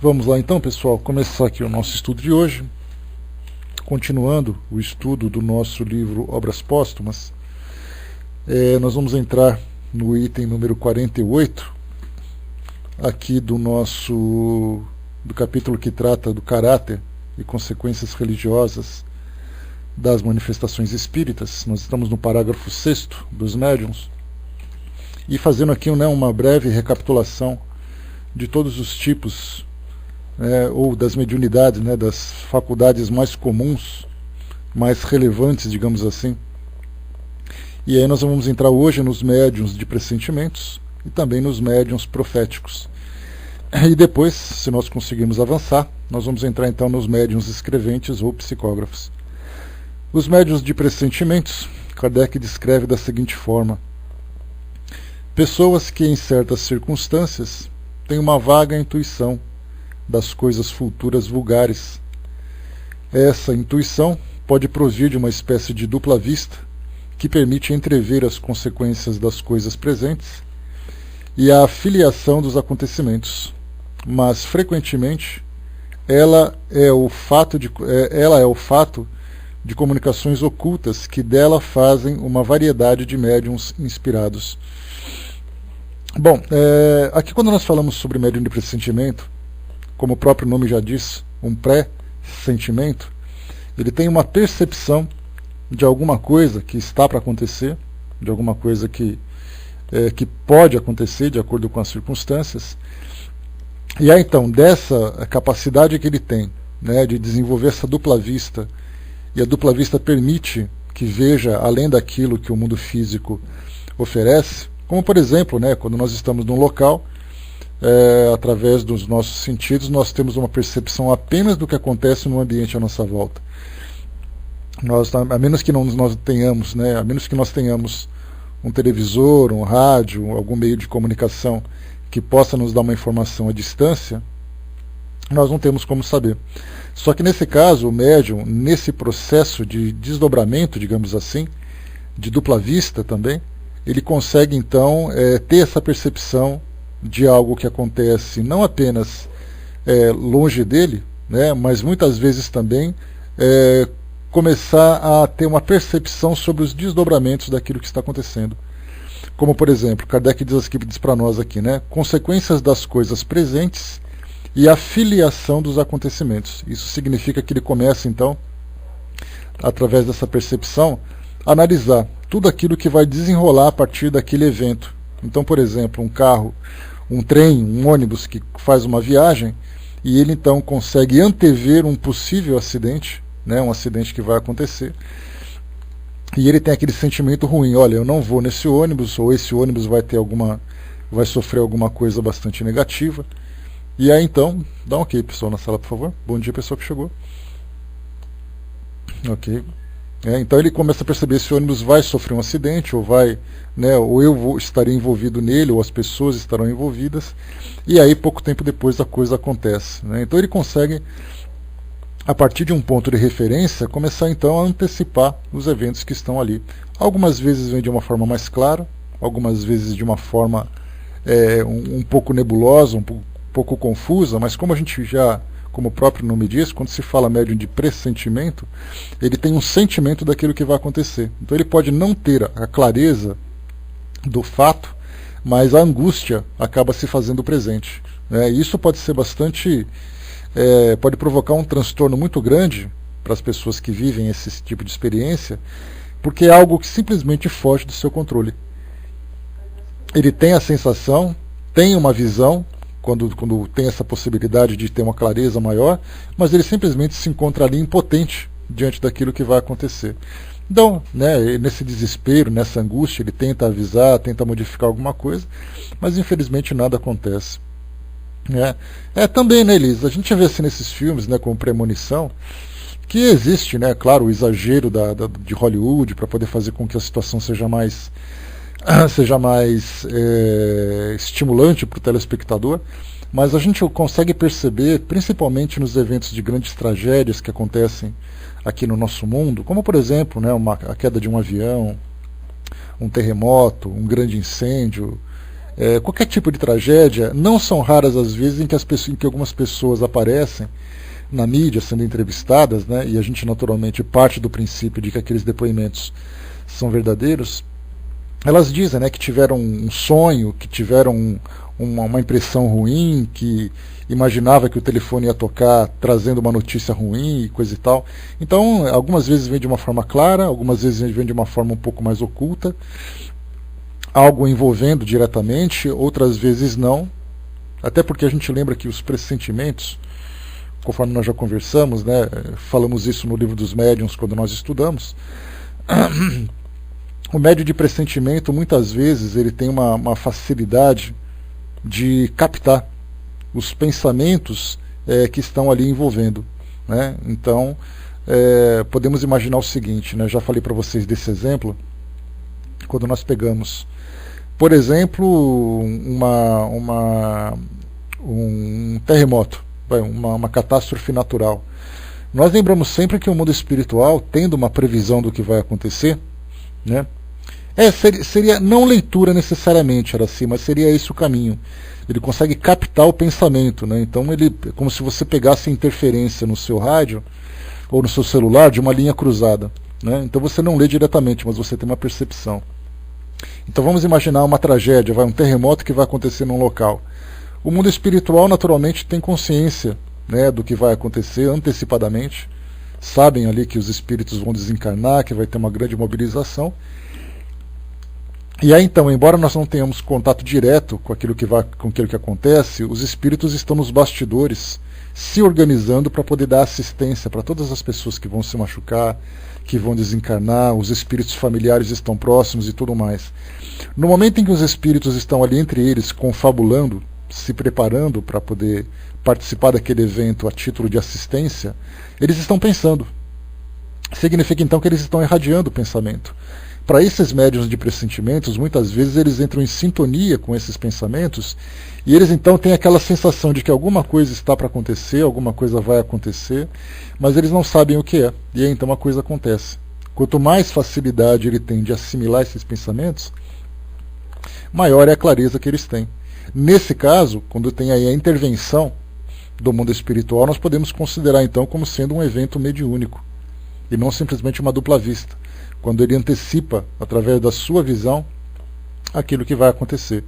Vamos lá então, pessoal, começar aqui o nosso estudo de hoje, continuando o estudo do nosso livro Obras Póstumas. Nós vamos entrar no item número 48, aqui do capítulo que trata do caráter e consequências religiosas das manifestações espíritas. Nós estamos no parágrafo 6º dos médiuns, e fazendo aqui uma breve recapitulação de todos os tipos ou das mediunidades, das faculdades mais comuns, mais relevantes, digamos assim. E aí nós vamos entrar hoje nos médiuns de pressentimentos e também nos médiuns proféticos. E depois, se nós conseguirmos avançar, nós vamos entrar então nos médiuns escreventes ou psicógrafos. Os médiuns de pressentimentos, Kardec descreve da seguinte forma: pessoas que em certas circunstâncias têm uma vaga intuição das coisas futuras vulgares. Essa intuição pode provir de uma espécie de dupla vista que permite entrever as consequências das coisas presentes e a filiação dos acontecimentos, mas frequentemente ela é o fato de comunicações ocultas que dela fazem uma variedade de médiuns inspirados. Bom, aqui quando nós falamos sobre médium de pressentimento, como o próprio nome já diz, um pré-sentimento, ele tem uma percepção de alguma coisa que está para acontecer, de alguma coisa que pode acontecer de acordo com as circunstâncias. E aí então, dessa capacidade que ele tem, de desenvolver essa dupla vista, e a dupla vista permite que veja além daquilo que o mundo físico oferece, como por exemplo, quando nós estamos num local, através dos nossos sentidos, nós temos uma percepção apenas do que acontece no ambiente à nossa volta. A menos que nós tenhamos um televisor, um rádio, algum meio de comunicação que possa nos dar uma informação à distância, nós não temos como saber. Só que nesse caso, o médium, nesse processo de desdobramento, digamos assim, de dupla vista também, ele consegue então ter essa percepção de algo que acontece não apenas longe dele, mas muitas vezes também começar a ter uma percepção sobre os desdobramentos daquilo que está acontecendo. Como por exemplo, Kardec diz para nós aqui, consequências das coisas presentes e a filiação dos acontecimentos. Isso significa que ele começa então, através dessa percepção, a analisar tudo aquilo que vai desenrolar a partir daquele evento. Então, por exemplo, um carro, um trem, um ônibus que faz uma viagem, e ele então consegue antever um possível acidente, um acidente que vai acontecer, e ele tem aquele sentimento ruim: olha, eu não vou nesse ônibus, ou esse ônibus vai sofrer alguma coisa bastante negativa. E aí então, dá um ok, pessoal, na sala, por favor. Bom dia, pessoal que chegou. Ok. Então ele começa a perceber se o ônibus vai sofrer um acidente, ou ou eu estarei envolvido nele, ou as pessoas estarão envolvidas, e aí pouco tempo depois a coisa acontece. Então ele consegue, a partir de um ponto de referência, começar então a antecipar os eventos que estão ali. Algumas vezes vem de uma forma mais clara, algumas vezes de uma forma um pouco nebulosa, um pouco confusa, mas como o próprio nome diz, quando se fala médium de pressentimento, ele tem um sentimento daquilo que vai acontecer. Então ele pode não ter a clareza do fato, mas a angústia acaba se fazendo presente. E isso pode ser pode provocar um transtorno muito grande para as pessoas que vivem esse tipo de experiência, porque é algo que simplesmente foge do seu controle. Ele tem a sensação, tem uma visão, quando tem essa possibilidade de ter uma clareza maior, mas ele simplesmente se encontra ali impotente diante daquilo que vai acontecer. Então, nesse desespero, nessa angústia, ele tenta avisar, tenta modificar alguma coisa, mas infelizmente nada acontece. Também, Elisa, a gente vê assim nesses filmes, como Premonição, que existe, claro, o exagero de Hollywood para poder fazer com que a situação seja mais estimulante para o telespectador, mas a gente consegue perceber, principalmente nos eventos de grandes tragédias que acontecem aqui no nosso mundo, como por exemplo a queda de um avião, um terremoto, um grande incêndio, qualquer tipo de tragédia. Não são raras as vezes em que algumas pessoas aparecem na mídia sendo entrevistadas, né, e a gente naturalmente parte do princípio de que aqueles depoimentos são verdadeiros. Elas dizem, né, que tiveram um sonho, que tiveram uma impressão ruim, que imaginava que o telefone ia tocar trazendo uma notícia ruim e coisa e tal. Então, algumas vezes vem de uma forma clara, algumas vezes vem de uma forma um pouco mais oculta, algo envolvendo diretamente, outras vezes não, até porque a gente lembra que os pressentimentos, conforme nós já conversamos, né, falamos isso no livro dos médiuns quando nós estudamos, o médium de pressentimento muitas vezes ele tem uma facilidade de captar os pensamentos que estão ali envolvendo, né? Então podemos imaginar o seguinte, né? Já falei para vocês desse exemplo, quando nós pegamos, por exemplo, um terremoto, uma catástrofe natural. Nós lembramos sempre que o mundo espiritual, tendo uma previsão do que vai acontecer, né? Seria não leitura necessariamente, era assim, mas seria esse o caminho. Ele consegue captar o pensamento, né? Então ele é como se você pegasse interferência no seu rádio ou no seu celular de uma linha cruzada, né? Então você não lê diretamente, mas você tem uma percepção. Então vamos imaginar uma tragédia, um terremoto que vai acontecer num local. O mundo espiritual naturalmente tem consciência, né, do que vai acontecer antecipadamente, sabem ali que os espíritos vão desencarnar, que vai ter uma grande mobilização. E aí então, embora nós não tenhamos contato direto com aquilo que acontece, os espíritos estão nos bastidores se organizando para poder dar assistência para todas as pessoas que vão se machucar, que vão desencarnar, os espíritos familiares estão próximos e tudo mais. No momento em que os espíritos estão ali entre eles, confabulando, se preparando para poder participar daquele evento a título de assistência, eles estão pensando. Significa então que eles estão irradiando o pensamento. Para esses médiuns de pressentimentos, muitas vezes eles entram em sintonia com esses pensamentos e eles então têm aquela sensação de que alguma coisa está para acontecer, alguma coisa vai acontecer, mas eles não sabem o que é. E aí então a coisa acontece. Quanto mais facilidade ele tem de assimilar esses pensamentos, maior é a clareza que eles têm. Nesse caso, quando tem aí a intervenção do mundo espiritual, nós podemos considerar então como sendo um evento mediúnico e não simplesmente uma dupla vista, quando ele antecipa, através da sua visão, aquilo que vai acontecer,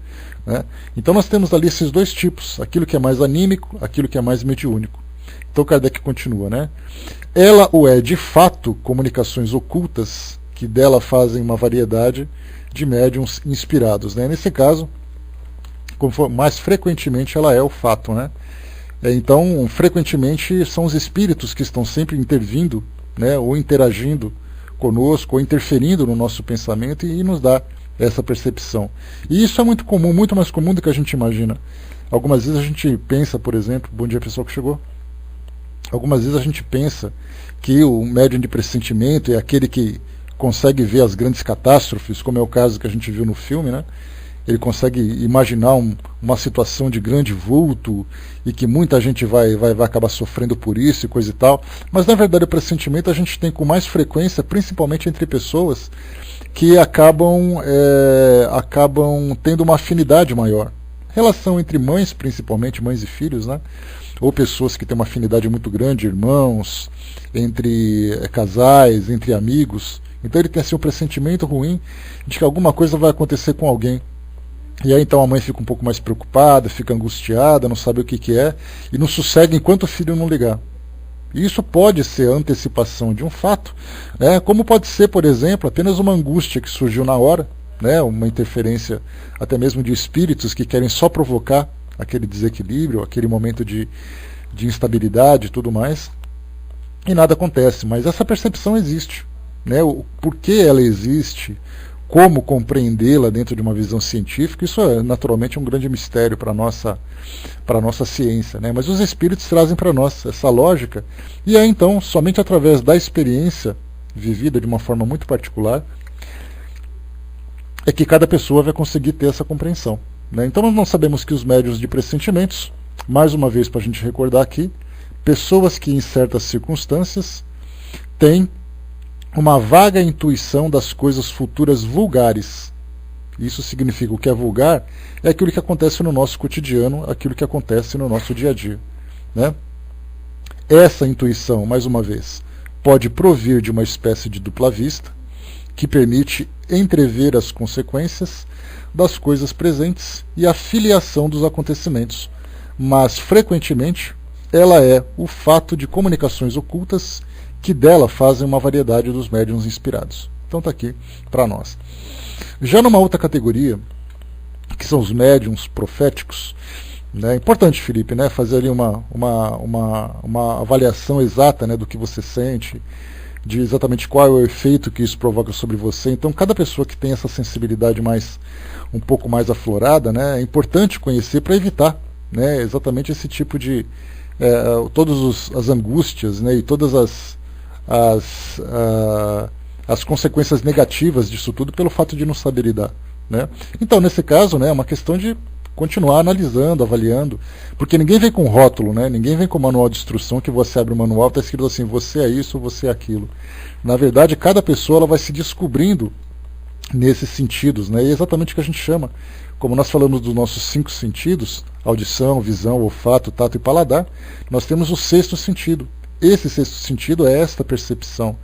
né? Então nós temos ali esses dois tipos, aquilo que é mais anímico, aquilo que é mais mediúnico. Então Kardec continua, né? Ela o é de fato comunicações ocultas, que dela fazem uma variedade de médiuns inspirados, né? Nesse caso, mais frequentemente ela é o fato, né? Então, frequentemente são os espíritos que estão sempre intervindo, né, ou interagindo conosco, ou interferindo no nosso pensamento e nos dá essa percepção. E isso é muito comum, muito mais comum do que a gente imagina. Algumas vezes a gente pensa, por exemplo, bom dia pessoal que chegou, algumas vezes a gente pensa que o médium de pressentimento é aquele que consegue ver as grandes catástrofes, como é o caso que a gente viu no filme, né? Ele consegue imaginar uma situação de grande vulto e que muita gente vai acabar sofrendo por isso e coisa e tal. Mas na verdade o pressentimento a gente tem com mais frequência, principalmente entre pessoas que acabam tendo uma afinidade maior. Relação entre mães, principalmente mães e filhos, né? Ou pessoas que têm uma afinidade muito grande, irmãos, entre casais, entre amigos. Então ele tem assim, um pressentimento ruim de que alguma coisa vai acontecer com alguém. E aí então a mãe fica um pouco mais preocupada, fica angustiada, não sabe o que é, e não sossega enquanto o filho não ligar. E isso pode ser a antecipação de um fato, né, como pode ser, por exemplo, apenas uma angústia que surgiu na hora, né, uma interferência até mesmo de espíritos que querem só provocar aquele desequilíbrio, aquele momento de instabilidade e tudo mais, e nada acontece. Mas essa percepção existe, né, o porquê ela existe, como compreendê-la dentro de uma visão científica, isso é naturalmente um grande mistério para a nossa ciência, né? Mas os espíritos trazem para nós essa lógica, e é então somente através da experiência vivida de uma forma muito particular é que cada pessoa vai conseguir ter essa compreensão, né? Então nós não sabemos que os médiuns de pressentimentos, mais uma vez para a gente recordar aqui, pessoas que em certas circunstâncias têm uma vaga intuição das coisas futuras vulgares, Isso significa o que é vulgar é aquilo que acontece no nosso cotidiano, aquilo que acontece no nosso dia a dia, né? Essa intuição, mais uma vez, pode provir de uma espécie de dupla vista, que permite entrever as consequências das coisas presentes e a filiação dos acontecimentos, mas frequentemente ela é o fato de comunicações ocultas que dela fazem uma variedade dos médiuns inspirados. Então está aqui para nós. Já numa outra categoria, que são os médiuns proféticos, né, é importante, Felipe, né, fazer ali uma avaliação exata, né, do que você sente, de exatamente qual é o efeito que isso provoca sobre você. Então, cada pessoa que tem essa sensibilidade um pouco mais aflorada, né, é importante conhecer para evitar, né, exatamente esse tipo de todas as angústias, né, e todas as consequências negativas disso tudo pelo fato de não saber lidar, né. Então, nesse caso, né, é uma questão de continuar analisando, avaliando, porque ninguém vem com rótulo, né? Ninguém vem com manual de instrução que você abre o manual e está escrito assim, você é isso, você é aquilo. Na verdade, cada pessoa ela vai se descobrindo nesses sentidos, né? E é exatamente o que a gente chama, como nós falamos dos nossos 5 sentidos, audição, visão, olfato, tato e paladar, nós temos o 6º sentido. Esse 6º sentido é esta percepção,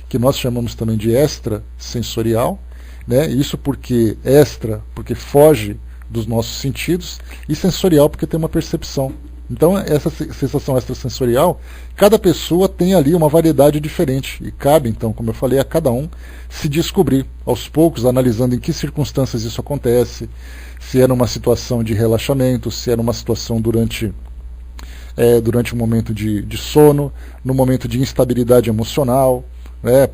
que nós chamamos também de extrasensorial, né? Isso porque foge dos nossos sentidos, e sensorial porque tem uma percepção. Então essa sensação extrasensorial, cada pessoa tem ali uma variedade diferente, e cabe então, como eu falei, a cada um se descobrir aos poucos, analisando em que circunstâncias isso acontece, se é numa situação de relaxamento, se é numa situação durante um momento de sono, no momento de instabilidade emocional,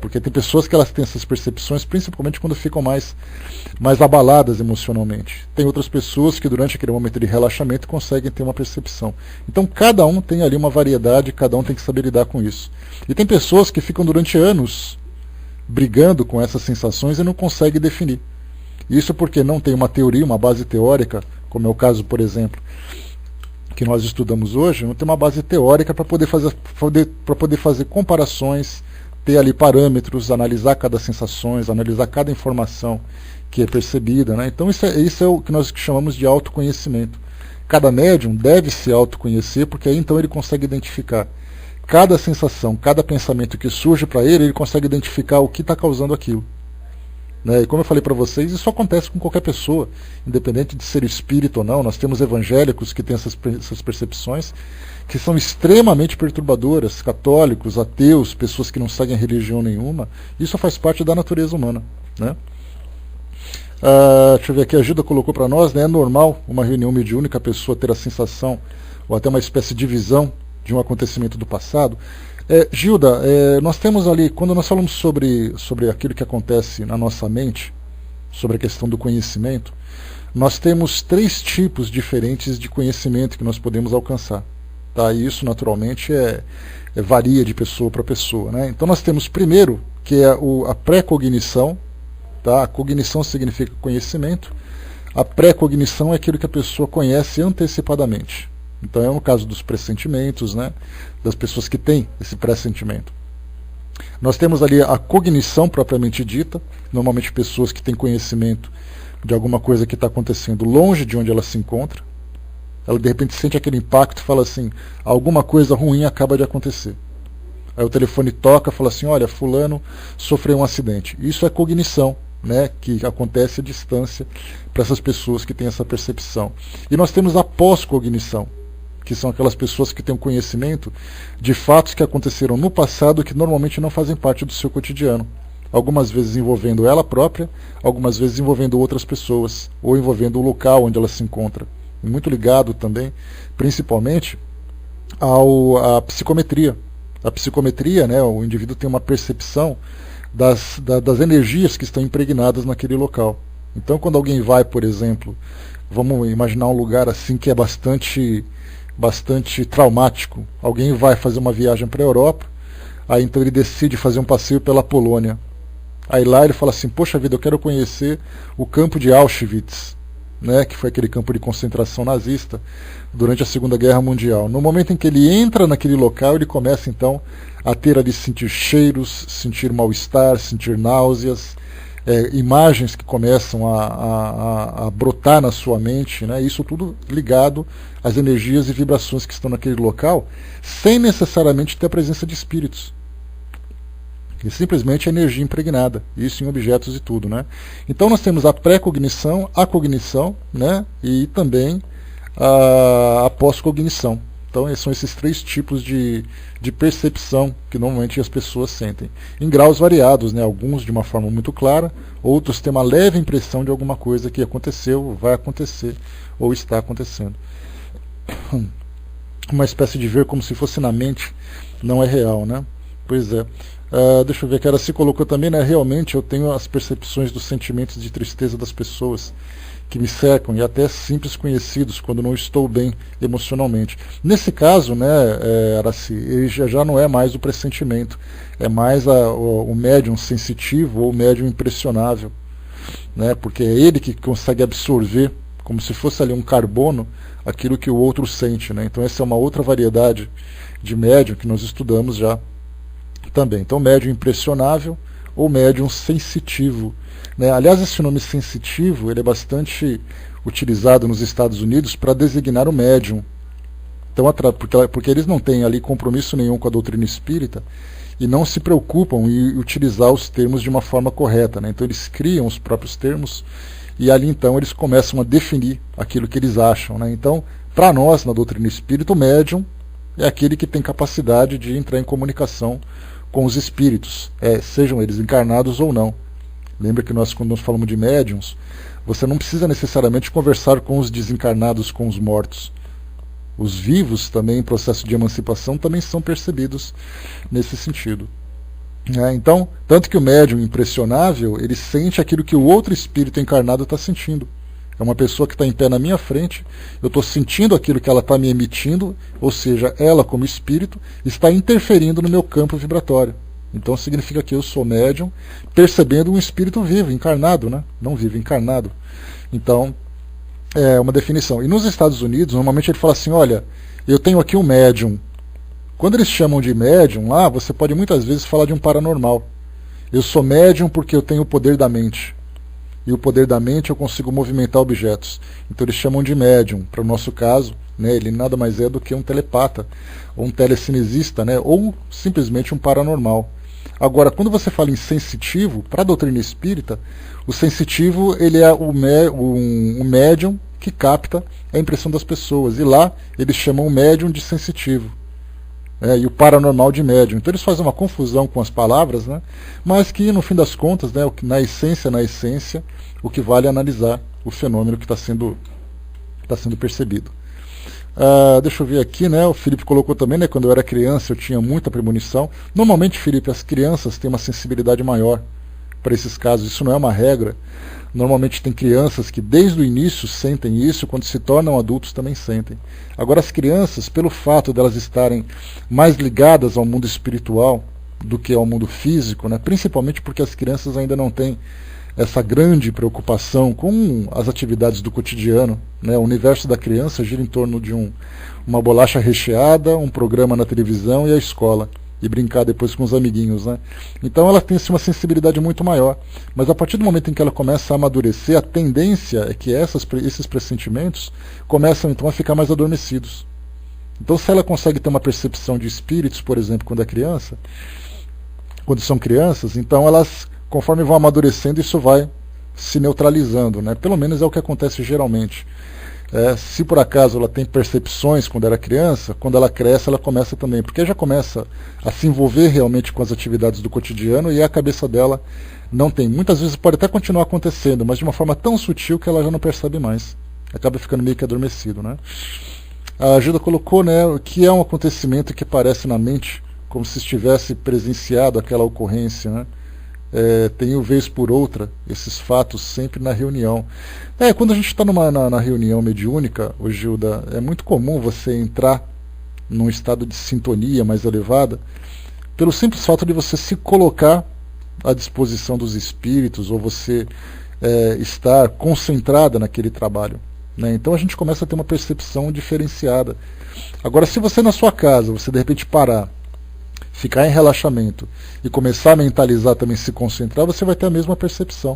porque tem pessoas que elas têm essas percepções, principalmente quando ficam mais abaladas emocionalmente. Tem outras pessoas que durante aquele momento de relaxamento conseguem ter uma percepção. Então cada um tem ali uma variedade, cada um tem que saber lidar com isso. E tem pessoas que ficam durante anos brigando com essas sensações e não conseguem definir. Isso porque não tem uma teoria, uma base teórica, como é o caso, por exemplo, que nós estudamos hoje, não tem uma base teórica para poder fazer comparações, ter ali parâmetros, analisar cada sensações, analisar cada informação que é percebida, né? Então isso é o que nós chamamos de autoconhecimento. Cada médium deve se autoconhecer, porque aí então ele consegue identificar cada sensação, cada pensamento que surge para ele consegue identificar o que está causando aquilo, né? E como eu falei para vocês, isso acontece com qualquer pessoa, independente de ser espírito ou não. Nós temos evangélicos que têm essas percepções, que são extremamente perturbadoras, católicos, ateus, pessoas que não seguem religião nenhuma. Isso faz parte da natureza humana, né? Deixa eu ver aqui, a Gilda colocou para nós, né, é normal uma reunião mediúnica a pessoa ter a sensação, ou até uma espécie de visão de um acontecimento do passado. Gilda, nós temos ali, quando nós falamos sobre aquilo que acontece na nossa mente, sobre a questão do conhecimento, nós temos 3 tipos diferentes de conhecimento que nós podemos alcançar. Tá? E isso, naturalmente, varia de pessoa para pessoa, né? Então nós temos primeiro, que é a pré-cognição. Tá? A cognição significa conhecimento. A pré-cognição é aquilo que a pessoa conhece antecipadamente. Então é no caso dos pressentimentos, né? Das pessoas que têm esse pressentimento. Nós temos ali a cognição propriamente dita, normalmente pessoas que têm conhecimento de alguma coisa que está acontecendo longe de onde ela se encontra. Ela de repente sente aquele impacto e fala assim, alguma coisa ruim acaba de acontecer. Aí o telefone toca e fala assim, olha, fulano sofreu um acidente. Isso é cognição, né, que acontece à distância para essas pessoas que têm essa percepção. E nós temos a pós-cognição, que são aquelas pessoas que têm um conhecimento de fatos que aconteceram no passado que normalmente não fazem parte do seu cotidiano. Algumas vezes envolvendo ela própria, algumas vezes envolvendo outras pessoas, ou envolvendo o local onde ela se encontra. Muito ligado também, principalmente, à psicometria. A psicometria, né, o indivíduo tem uma percepção das energias que estão impregnadas naquele local. Então, quando alguém vai, por exemplo, vamos imaginar um lugar assim que é bastante traumático. Alguém vai fazer uma viagem para a Europa, aí então ele decide fazer um passeio pela Polônia. Aí lá ele fala assim, poxa vida, eu quero conhecer o campo de Auschwitz, né, que foi aquele campo de concentração nazista durante a Segunda Guerra Mundial. No momento em que ele entra naquele local, ele começa então a ter ali sentir cheiros, sentir mal-estar, sentir náuseas, imagens que começam a brotar na sua mente, né? Isso tudo ligado às energias e vibrações que estão naquele local, sem necessariamente ter a presença de espíritos. E simplesmente a energia impregnada, isso em objetos e tudo, né? Então nós temos a pré-cognição, a cognição, né? E também a pós-cognição. Então são esses três tipos de percepção que normalmente as pessoas sentem, em graus variados, né? Alguns de uma forma muito clara, outros têm uma leve impressão de alguma coisa que aconteceu, vai acontecer ou está acontecendo. Uma espécie de ver como se fosse na mente, não é real, né? Pois é. Deixa eu ver, que ela se colocou também, né? Realmente eu tenho as percepções dos sentimentos de tristeza das pessoas que me cercam, e até simples conhecidos, quando não estou bem emocionalmente. Nesse caso, né, Araci, ele já não é mais o pressentimento, é mais o médium sensitivo ou o médium impressionável, né? Porque é ele que consegue absorver, como se fosse ali um carbono, aquilo que o outro sente, né? Então essa é uma outra variedade de médium que nós estudamos já também. Então, médium impressionável ou médium sensitivo, né? Aliás, esse nome sensitivo ele é bastante utilizado nos Estados Unidos para designar o médium. Então, porque eles não têm ali compromisso nenhum com a doutrina espírita e não se preocupam em utilizar os termos de uma forma correta, né? Então, eles criam os próprios termos e ali então eles começam a definir aquilo que eles acham, né? Então, para nós, na doutrina espírita, o médium é aquele que tem capacidade de entrar em comunicação com os espíritos, sejam eles encarnados ou não. Lembra que quando nós falamos de médiums, você não precisa necessariamente conversar com os desencarnados, com os mortos. Os vivos também, em processo de emancipação, também são percebidos nesse sentido. Então, tanto que o médium impressionável, ele sente aquilo que o outro espírito encarnado está sentindo. É uma pessoa que está em pé na minha frente, eu estou sentindo aquilo que ela está me emitindo, ou seja, ela como espírito está interferindo no meu campo vibratório. Então significa que eu sou médium, percebendo um espírito vivo, encarnado, né? Não vivo, encarnado. Então, é uma definição. E nos Estados Unidos, normalmente ele fala assim, olha, eu tenho aqui um médium. Quando eles chamam de médium lá, você pode muitas vezes falar de um paranormal. Eu sou médium porque eu tenho o poder da mente. E o poder da mente eu consigo movimentar objetos. Então eles chamam de médium. Para o nosso caso, né, ele nada mais é do que um telepata, ou um telecinesista, né, ou simplesmente um paranormal. Agora, quando você fala em sensitivo, para a doutrina espírita, o sensitivo ele é um médium que capta a impressão das pessoas. E lá eles chamam o médium de sensitivo. E o paranormal de médium. Então eles fazem uma confusão com as palavras, né? Mas que no fim das contas, né, na essência, o que vale é analisar o fenômeno que está sendo percebido. Deixa eu ver aqui, né? O Felipe colocou também, né? Quando eu era criança eu tinha muita premonição. Normalmente, Felipe, as crianças têm uma sensibilidade maior para esses casos. Isso não é uma regra. Normalmente tem crianças que desde o início sentem isso, quando se tornam adultos também sentem. Agora as crianças, pelo fato delas estarem mais ligadas ao mundo espiritual do que ao mundo físico, né, principalmente porque as crianças ainda não têm essa grande preocupação com as atividades do cotidiano, né, o universo da criança gira em torno de uma bolacha recheada, um programa na televisão e a escola. E brincar depois com os amiguinhos, né? Então ela tem uma sensibilidade muito maior. Mas a partir do momento em que ela começa a amadurecer, a tendência é que esses pressentimentos começam então a ficar mais adormecidos. Então se ela consegue ter uma percepção de espíritos, por exemplo, quando é criança, quando são crianças, então elas, conforme vão amadurecendo, isso vai se neutralizando, né? Pelo menos é o que acontece geralmente. Se por acaso ela tem percepções quando era criança, quando ela cresce ela começa também, porque já começa a se envolver realmente com as atividades do cotidiano e a cabeça dela não tem. Muitas vezes pode até continuar acontecendo, mas de uma forma tão sutil que ela já não percebe mais. Acaba ficando meio que adormecido, né? A Gilda colocou, né, que é um acontecimento que aparece na mente como se estivesse presenciado aquela ocorrência, né? Tenho vez por outra esses fatos sempre na reunião. Quando a gente está na reunião mediúnica, Gilda, é muito comum você entrar num estado de sintonia mais elevada, pelo simples fato de você se colocar à disposição dos espíritos, ou você estar concentrada naquele trabalho, né? Então a gente começa a ter uma percepção diferenciada. Agora, se você na sua casa, você de repente parar, ficar em relaxamento e começar a mentalizar também, se concentrar, você vai ter a mesma percepção.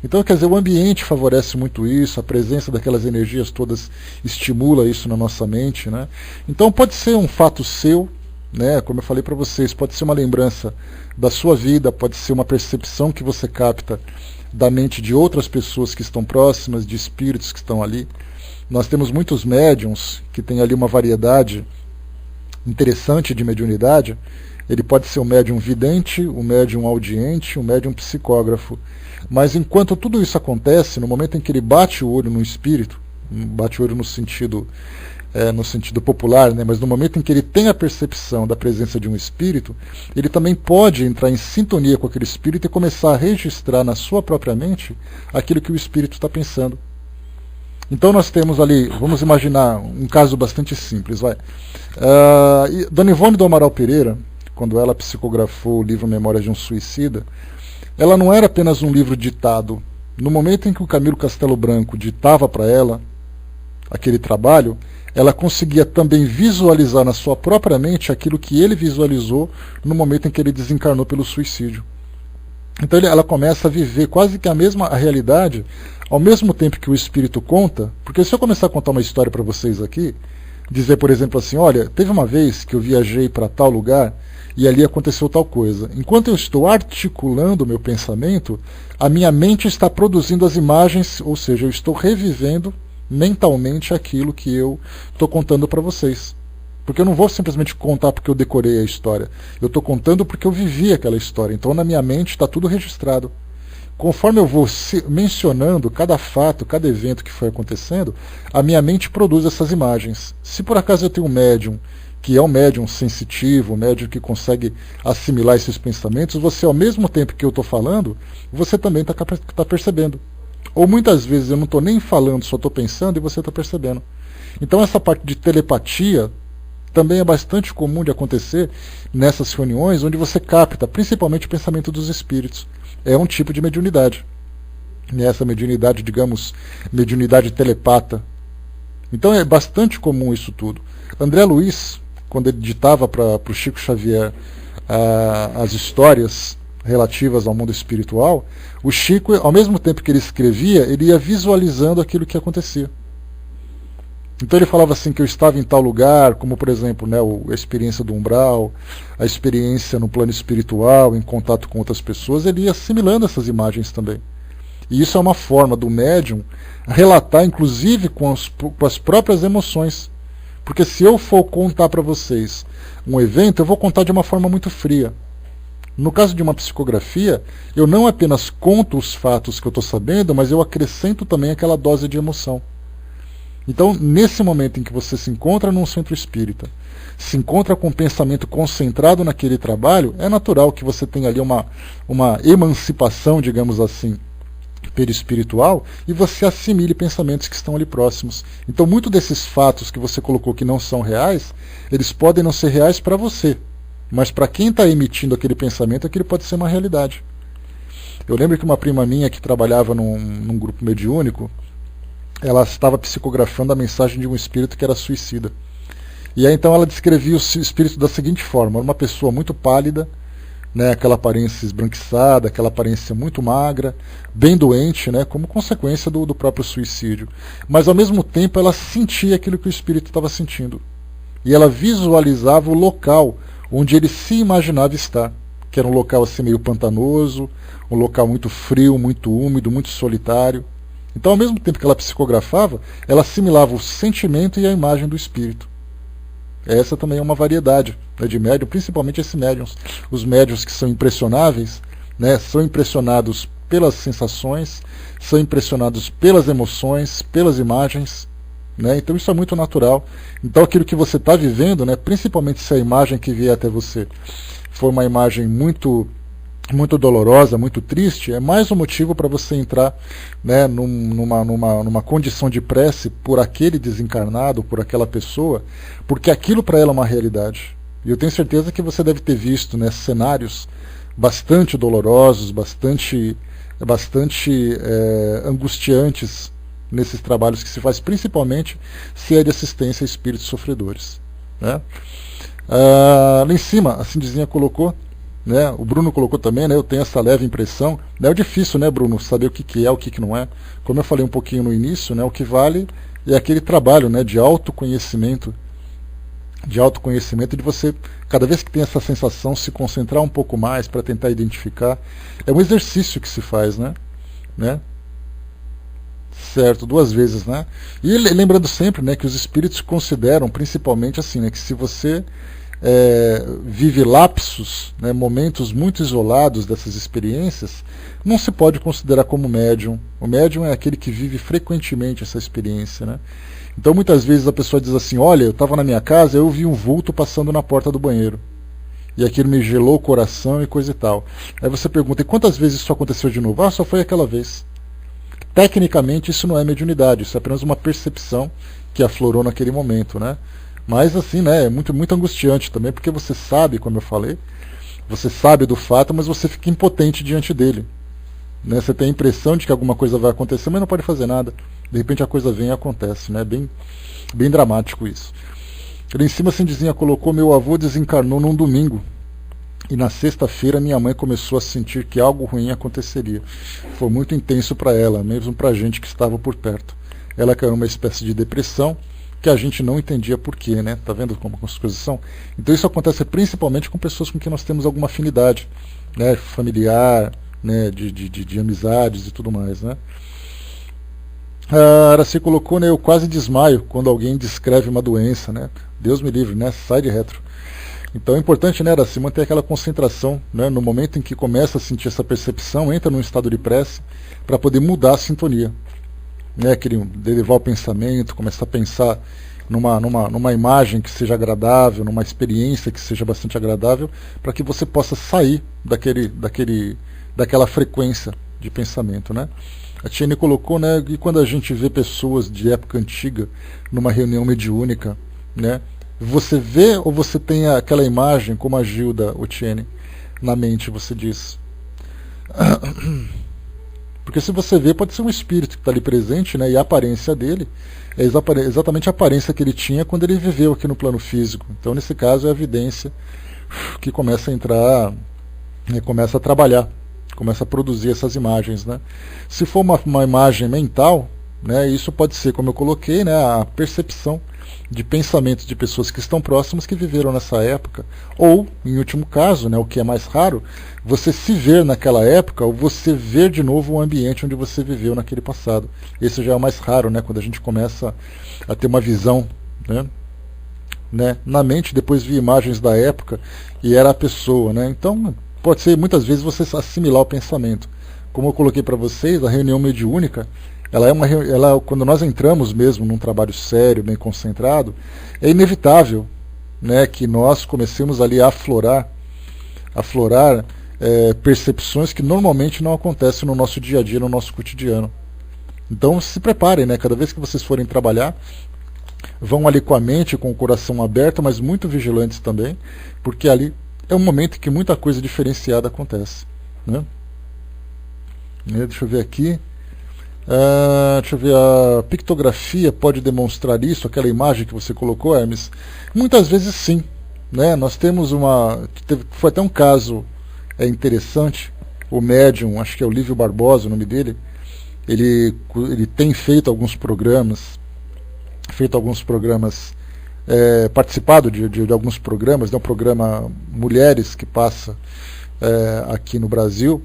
Então, quer dizer, o ambiente favorece muito isso, a presença daquelas energias todas estimula isso na nossa mente, né? Então pode ser um fato seu, né? Como eu falei para vocês, pode ser uma lembrança da sua vida, pode ser uma percepção que você capta da mente de outras pessoas que estão próximas, de espíritos que estão ali. Nós temos muitos médiums que têm ali uma variedade interessante de mediunidade. Ele pode ser um médium vidente, um médium audiente, um médium psicógrafo. Mas enquanto tudo isso acontece, no momento em que ele bate o olho no espírito, bate o olho no sentido popular, né? Mas no momento em que ele tem a percepção da presença de um espírito, ele também pode entrar em sintonia com aquele espírito e começar a registrar na sua própria mente aquilo que o espírito está pensando. Então nós temos ali, vamos imaginar um caso bastante simples. Dona Ivone do Amaral Pereira, quando ela psicografou o livro Memórias de um Suicida, ela não era apenas um livro ditado. No momento em que o Camilo Castelo Branco ditava para ela aquele trabalho, ela conseguia também visualizar na sua própria mente aquilo que ele visualizou no momento em que ele desencarnou pelo suicídio. Então ela começa a viver quase que a realidade, ao mesmo tempo que o espírito conta, porque se eu começar a contar uma história para vocês aqui, dizer, por exemplo, assim, olha, teve uma vez que eu viajei para tal lugar e ali aconteceu tal coisa. Enquanto eu estou articulando o meu pensamento, a minha mente está produzindo as imagens, ou seja, eu estou revivendo mentalmente aquilo que eu estou contando para vocês. Porque eu não vou simplesmente contar porque eu decorei a história. Eu estou contando porque eu vivi aquela história. Então na minha mente está tudo registrado. Conforme eu vou mencionando cada fato, cada evento que foi acontecendo, a minha mente produz essas imagens. Se por acaso eu tenho um médium, que é um médium sensitivo, um médium que consegue assimilar esses pensamentos, você, ao mesmo tempo que eu estou falando, você também está percebendo. Ou muitas vezes eu não estou nem falando, só estou pensando e você está percebendo. Então essa parte de telepatia também é bastante comum de acontecer nessas reuniões, onde você capta principalmente o pensamento dos espíritos. É um tipo de mediunidade. Essa mediunidade, digamos, mediunidade telepata. Então é bastante comum isso tudo. André Luiz, quando ele ditava para o Chico Xavier as histórias relativas ao mundo espiritual, o Chico, ao mesmo tempo que ele escrevia, ele ia visualizando aquilo que acontecia. Então ele falava assim que eu estava em tal lugar, como por exemplo, né, a experiência do umbral, a experiência no plano espiritual, em contato com outras pessoas, ele ia assimilando essas imagens também. E isso é uma forma do médium relatar, inclusive, com as próprias emoções. Porque se eu for contar para vocês um evento, eu vou contar de uma forma muito fria. No caso de uma psicografia, eu não apenas conto os fatos que eu estou sabendo, mas eu acrescento também aquela dose de emoção. Então, nesse momento em que você se encontra num centro espírita, se encontra com um pensamento concentrado naquele trabalho, é natural que você tenha ali uma emancipação, digamos assim, perispiritual, e você assimile pensamentos que estão ali próximos. Então, muito desses fatos que você colocou que não são reais, eles podem não ser reais para você, mas para quem está emitindo aquele pensamento, aquilo pode ser uma realidade. Eu lembro que uma prima minha que trabalhava num grupo mediúnico, ela estava psicografando a mensagem de um espírito que era suicida. E aí então ela descrevia o espírito da seguinte forma: uma pessoa muito pálida, né, aquela aparência esbranquiçada, aquela aparência muito magra, bem doente, né, como consequência do próprio suicídio. Mas ao mesmo tempo ela sentia aquilo que o espírito estava sentindo. E ela visualizava o local onde ele se imaginava estar, que era um local assim meio pantanoso, um local muito frio, muito úmido, muito solitário. Então, ao mesmo tempo que ela psicografava, ela assimilava o sentimento e a imagem do espírito. Essa também é uma variedade, né, de médium, principalmente esses médiums. Os médiums que são impressionáveis, né, são impressionados pelas sensações, são impressionados pelas emoções, pelas imagens. Né, então isso é muito natural. Então aquilo que você está vivendo, né, principalmente se a imagem que vier até você for uma imagem muito dolorosa, muito triste, é mais um motivo para você entrar, né, numa condição de prece por aquele desencarnado, por aquela pessoa, porque aquilo para ela é uma realidade. E eu tenho certeza que você deve ter visto, né, cenários bastante dolorosos, bastante angustiantes nesses trabalhos que se faz, principalmente se é de assistência a espíritos sofredores. Né? Lá em cima, a Cindizinha colocou, né, o Bruno colocou também, né, eu tenho essa leve impressão. É difícil, né, Bruno, saber o que é, o que não é. Como eu falei um pouquinho no início, né, o que vale é aquele trabalho, né, de autoconhecimento, de você, cada vez que tem essa sensação, se concentrar um pouco mais para tentar identificar. É um exercício que se faz, né? Certo, 2 vezes, né? E lembrando sempre, né, que os espíritos consideram, principalmente assim, né, que se você vive lapsos, né, momentos muito isolados dessas experiências, não se pode considerar como médium. O médium é aquele que vive frequentemente essa experiência, né? Então muitas vezes a pessoa diz assim, olha, eu estava na minha casa, eu vi um vulto passando na porta do banheiro. E aquilo me gelou o coração e coisa e tal. Aí você pergunta, e quantas vezes isso aconteceu de novo? Ah, só foi aquela vez. Tecnicamente isso não é mediunidade, isso é apenas uma percepção que aflorou naquele momento, né? Mas assim, né, é muito, muito angustiante também, porque você sabe, como eu falei, você sabe do fato, mas você fica impotente diante dele. Né? Você tem a impressão de que alguma coisa vai acontecer, mas não pode fazer nada. De repente a coisa vem e acontece, né? Bem, bem dramático isso. Ali em cima a Cindizinha colocou, meu avô desencarnou num domingo. E na sexta-feira minha mãe começou a sentir que algo ruim aconteceria. Foi muito intenso para ela, mesmo para a gente que estava por perto. Ela caiu numa espécie de depressão que a gente não entendia porquê, né? Tá vendo como as coisas são? Então isso acontece principalmente com pessoas com quem nós temos alguma afinidade, né? Familiar, né? De amizades e tudo mais, né? A Araci colocou, né? Eu quase desmaio quando alguém descreve uma doença, né? Deus me livre, né? Sai de retro. Então é importante, né, Araci, manter aquela concentração, né, no momento em que começa a sentir essa percepção, entra num estado de prece para poder mudar a sintonia. Né, derivar o pensamento, começar a pensar numa imagem que seja agradável, numa experiência que seja bastante agradável, para que você possa sair daquela frequência de pensamento. Né? A Tiene colocou, né, que quando a gente vê pessoas de época antiga numa reunião mediúnica, né, você vê ou você tem aquela imagem, como a Gilda Otiene, na mente, você diz? Porque se você vê, pode ser um espírito que está ali presente, né, e a aparência dele é exatamente a aparência que ele tinha quando ele viveu aqui no plano físico. Então, nesse caso, é a evidência que começa a entrar, né, começa a trabalhar, começa a produzir essas imagens. Né? Se for uma imagem mental, né, isso pode ser, como eu coloquei, né, a percepção de pensamentos de pessoas que estão próximas que viveram nessa época, ou, em último caso, né, o que é mais raro, você se ver naquela época ou você ver de novo o ambiente onde você viveu naquele passado. Esse já é o mais raro, né, quando a gente começa a ter uma visão, né, na mente, depois vi imagens da época e era a pessoa. Né, então, pode ser muitas vezes você assimilar o pensamento. Como eu coloquei para vocês, a reunião mediúnica, quando nós entramos mesmo num trabalho sério, bem concentrado, é inevitável, né, que nós comecemos ali a aflorar percepções que normalmente não acontecem no nosso dia a dia, no nosso cotidiano. Então se preparem, né, cada vez que vocês forem trabalhar, vão ali com a mente, com o coração aberto, mas muito vigilantes também, porque ali é um momento em que muita coisa diferenciada acontece. Né? Deixa eu ver aqui. Deixa eu ver, a pictografia pode demonstrar isso, aquela imagem que você colocou, Hermes? Muitas vezes sim. Né? Nós temos foi até um caso interessante, o médium, acho que é o Lívio Barbosa o nome dele, ele tem feito alguns programas, participado de alguns programas, um programa Mulheres que passa aqui no Brasil,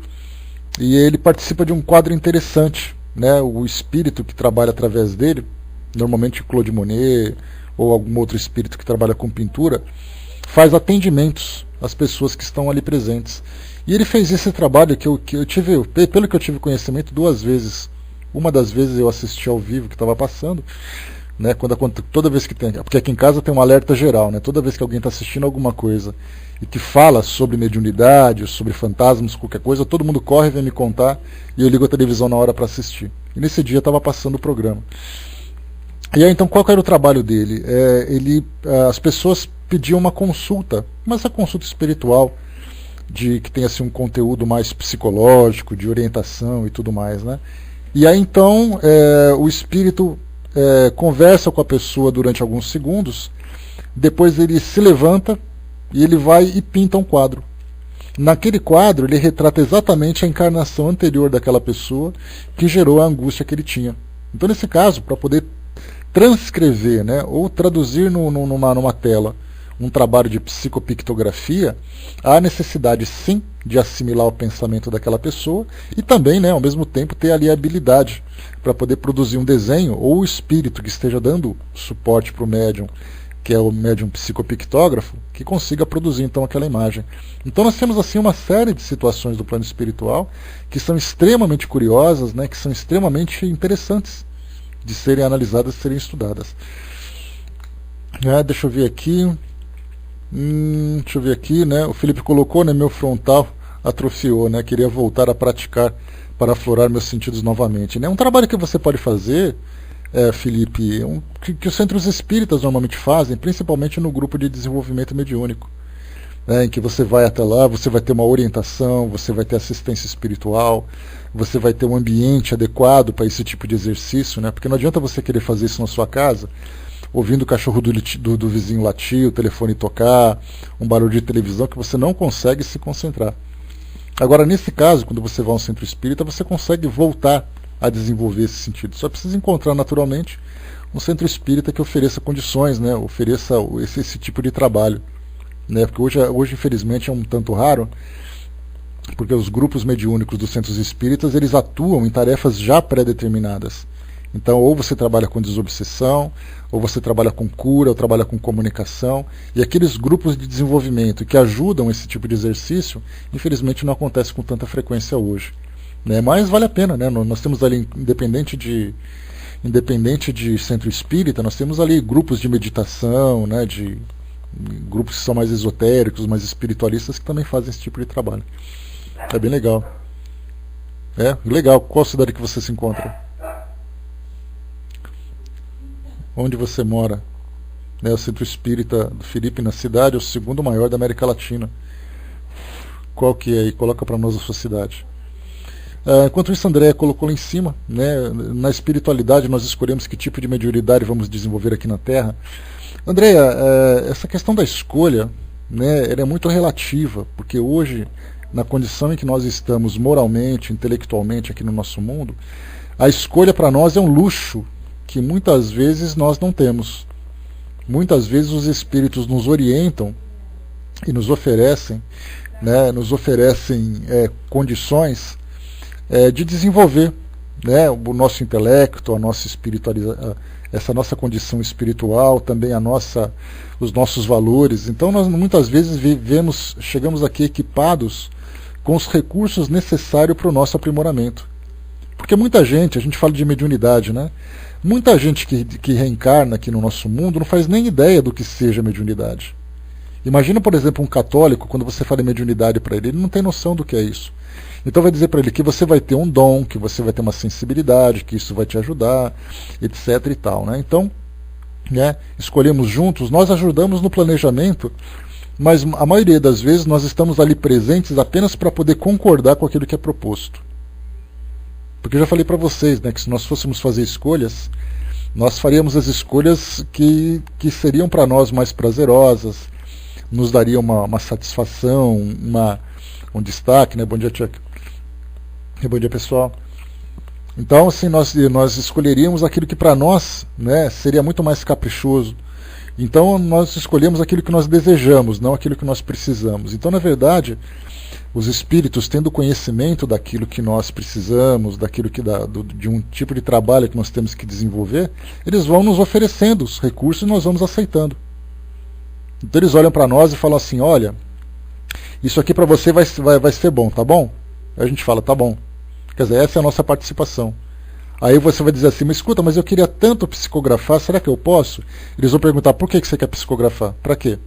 e ele participa de um quadro interessante. Né, o espírito que trabalha através dele, normalmente Claude Monet ou algum outro espírito que trabalha com pintura, faz atendimentos às pessoas que estão ali presentes. E ele fez esse trabalho que eu tive, pelo que eu tive conhecimento, 2 vezes. Uma das vezes eu assisti ao vivo que estava passando, né, toda vez que tem, porque aqui em casa tem um alerta geral, né, toda vez que alguém está assistindo alguma coisa e que fala sobre mediunidade, sobre fantasmas, qualquer coisa, todo mundo corre e vem me contar e eu ligo a televisão na hora para assistir. E nesse dia estava passando o programa. E aí então qual que era o trabalho dele? As pessoas pediam uma consulta, mas a consulta espiritual, que tem assim, um conteúdo mais psicológico, de orientação e tudo mais. Né? E aí então o espírito conversa com a pessoa durante alguns segundos, depois ele se levanta, e ele vai e pinta um quadro. Naquele quadro, ele retrata exatamente a encarnação anterior daquela pessoa que gerou a angústia que ele tinha. Então, nesse caso, para poder transcrever, né, ou traduzir numa tela um trabalho de psicopictografia, há necessidade, sim, de assimilar o pensamento daquela pessoa e também, né, ao mesmo tempo, ter ali a habilidade para poder produzir um desenho, ou o espírito que esteja dando suporte para o médium, que é o médium psicopictógrafo, que consiga produzir então aquela imagem. Então nós temos assim uma série de situações do plano espiritual que são extremamente curiosas, né, que são extremamente interessantes de serem analisadas, de serem estudadas. Deixa eu ver aqui. Né? O Felipe colocou, né, meu frontal atrofiou, né? Queria voltar a praticar para aflorar meus sentidos novamente. Né? Um trabalho que você pode fazer, Felipe, que os centros espíritas normalmente fazem, principalmente no grupo de desenvolvimento mediúnico, em que você vai até lá, você vai ter uma orientação, você vai ter assistência espiritual, você vai ter um ambiente adequado para esse tipo de exercício, né? Porque não adianta você querer fazer isso na sua casa, ouvindo o cachorro do vizinho latir, o telefone tocar, um barulho de televisão, que você não consegue se concentrar. Agora, nesse caso, quando você vai a um centro espírita, você consegue voltar a desenvolver esse sentido. Só precisa encontrar naturalmente um centro espírita que ofereça condições, né? Ofereça esse tipo de trabalho. Né? Porque hoje, infelizmente, é um tanto raro, porque os grupos mediúnicos dos centros espíritas, eles atuam em tarefas já pré-determinadas. Então, ou você trabalha com desobsessão, ou você trabalha com cura, ou trabalha com comunicação, e aqueles grupos de desenvolvimento que ajudam esse tipo de exercício, infelizmente não acontece com tanta frequência hoje. Né? Mas vale a pena, né? Nós temos ali, independente de centro espírita, nós temos ali grupos de meditação, né? De grupos que são mais esotéricos, mais espiritualistas, que também fazem esse tipo de trabalho. É bem legal. Legal. Qual cidade que você se encontra? Onde você mora? O Centro Espírita do Felipe na cidade é o segundo maior da América Latina. Qual que é aí? Coloca para nós a sua cidade. Enquanto isso, André colocou lá em cima, né? Na espiritualidade nós escolhemos que tipo de mediunidade vamos desenvolver aqui na Terra. Andréia, essa questão da escolha, né, ela é muito relativa, porque hoje, na condição em que nós estamos moralmente, intelectualmente aqui no nosso mundo, a escolha para nós é um luxo que muitas vezes nós não temos. Muitas vezes os espíritos nos orientam e nos oferecem, né, condições de desenvolver, né, o nosso intelecto, a nossa espiritualidade, essa nossa condição espiritual, também os nossos valores. Então nós muitas vezes chegamos aqui equipados com os recursos necessários para o nosso aprimoramento. Porque muita gente, a gente fala de mediunidade, né? Muita gente que reencarna aqui no nosso mundo não faz nem ideia do que seja mediunidade. Imagina, por exemplo, um católico, quando você fala em mediunidade para ele não tem noção do que é isso. Então vai dizer para ele que você vai ter um dom, que você vai ter uma sensibilidade, que isso vai te ajudar, etc. e tal, né? Então, né, escolhemos juntos, nós ajudamos no planejamento, mas a maioria das vezes nós estamos ali presentes apenas para poder concordar com aquilo que é proposto. Porque eu já falei para vocês, né, que se nós fôssemos fazer escolhas, nós faríamos as escolhas que seriam para nós mais prazerosas, nos daria uma satisfação, um destaque, né? Bom dia, Chuck. Bom dia, pessoal. Então, assim, nós escolheríamos aquilo que para nós, né, seria muito mais caprichoso. Então, nós escolhemos aquilo que nós desejamos, não aquilo que nós precisamos. Então, na verdade, os espíritos, tendo conhecimento daquilo que nós precisamos, de um tipo de trabalho que nós temos que desenvolver, eles vão nos oferecendo os recursos e nós vamos aceitando. Então, eles olham para nós e falam assim: olha, isso aqui para você vai ser bom, tá bom? Aí a gente fala: tá bom. Quer dizer, essa é a nossa participação. Aí você vai dizer assim: mas escuta, mas eu queria tanto psicografar, será que eu posso? Eles vão perguntar: por que você quer psicografar? Para quê?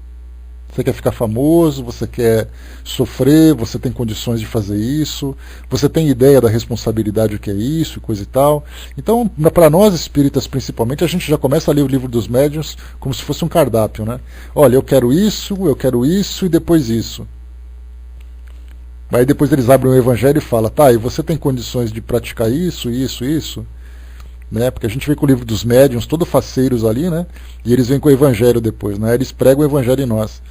Você quer ficar famoso? Você quer sofrer? Você tem condições de fazer isso? Você tem ideia da responsabilidade que é isso, coisa e tal? Então, para nós espíritas principalmente, a gente já começa a ler o livro dos médiuns como se fosse um cardápio, né? Olha, eu quero isso e depois isso. Aí depois eles abrem o evangelho e falam: tá, e você tem condições de praticar isso, né? Porque a gente vê com o livro dos médiuns, todo faceiros ali, né? E eles vêm com o evangelho depois, né? Eles pregam o evangelho em nós.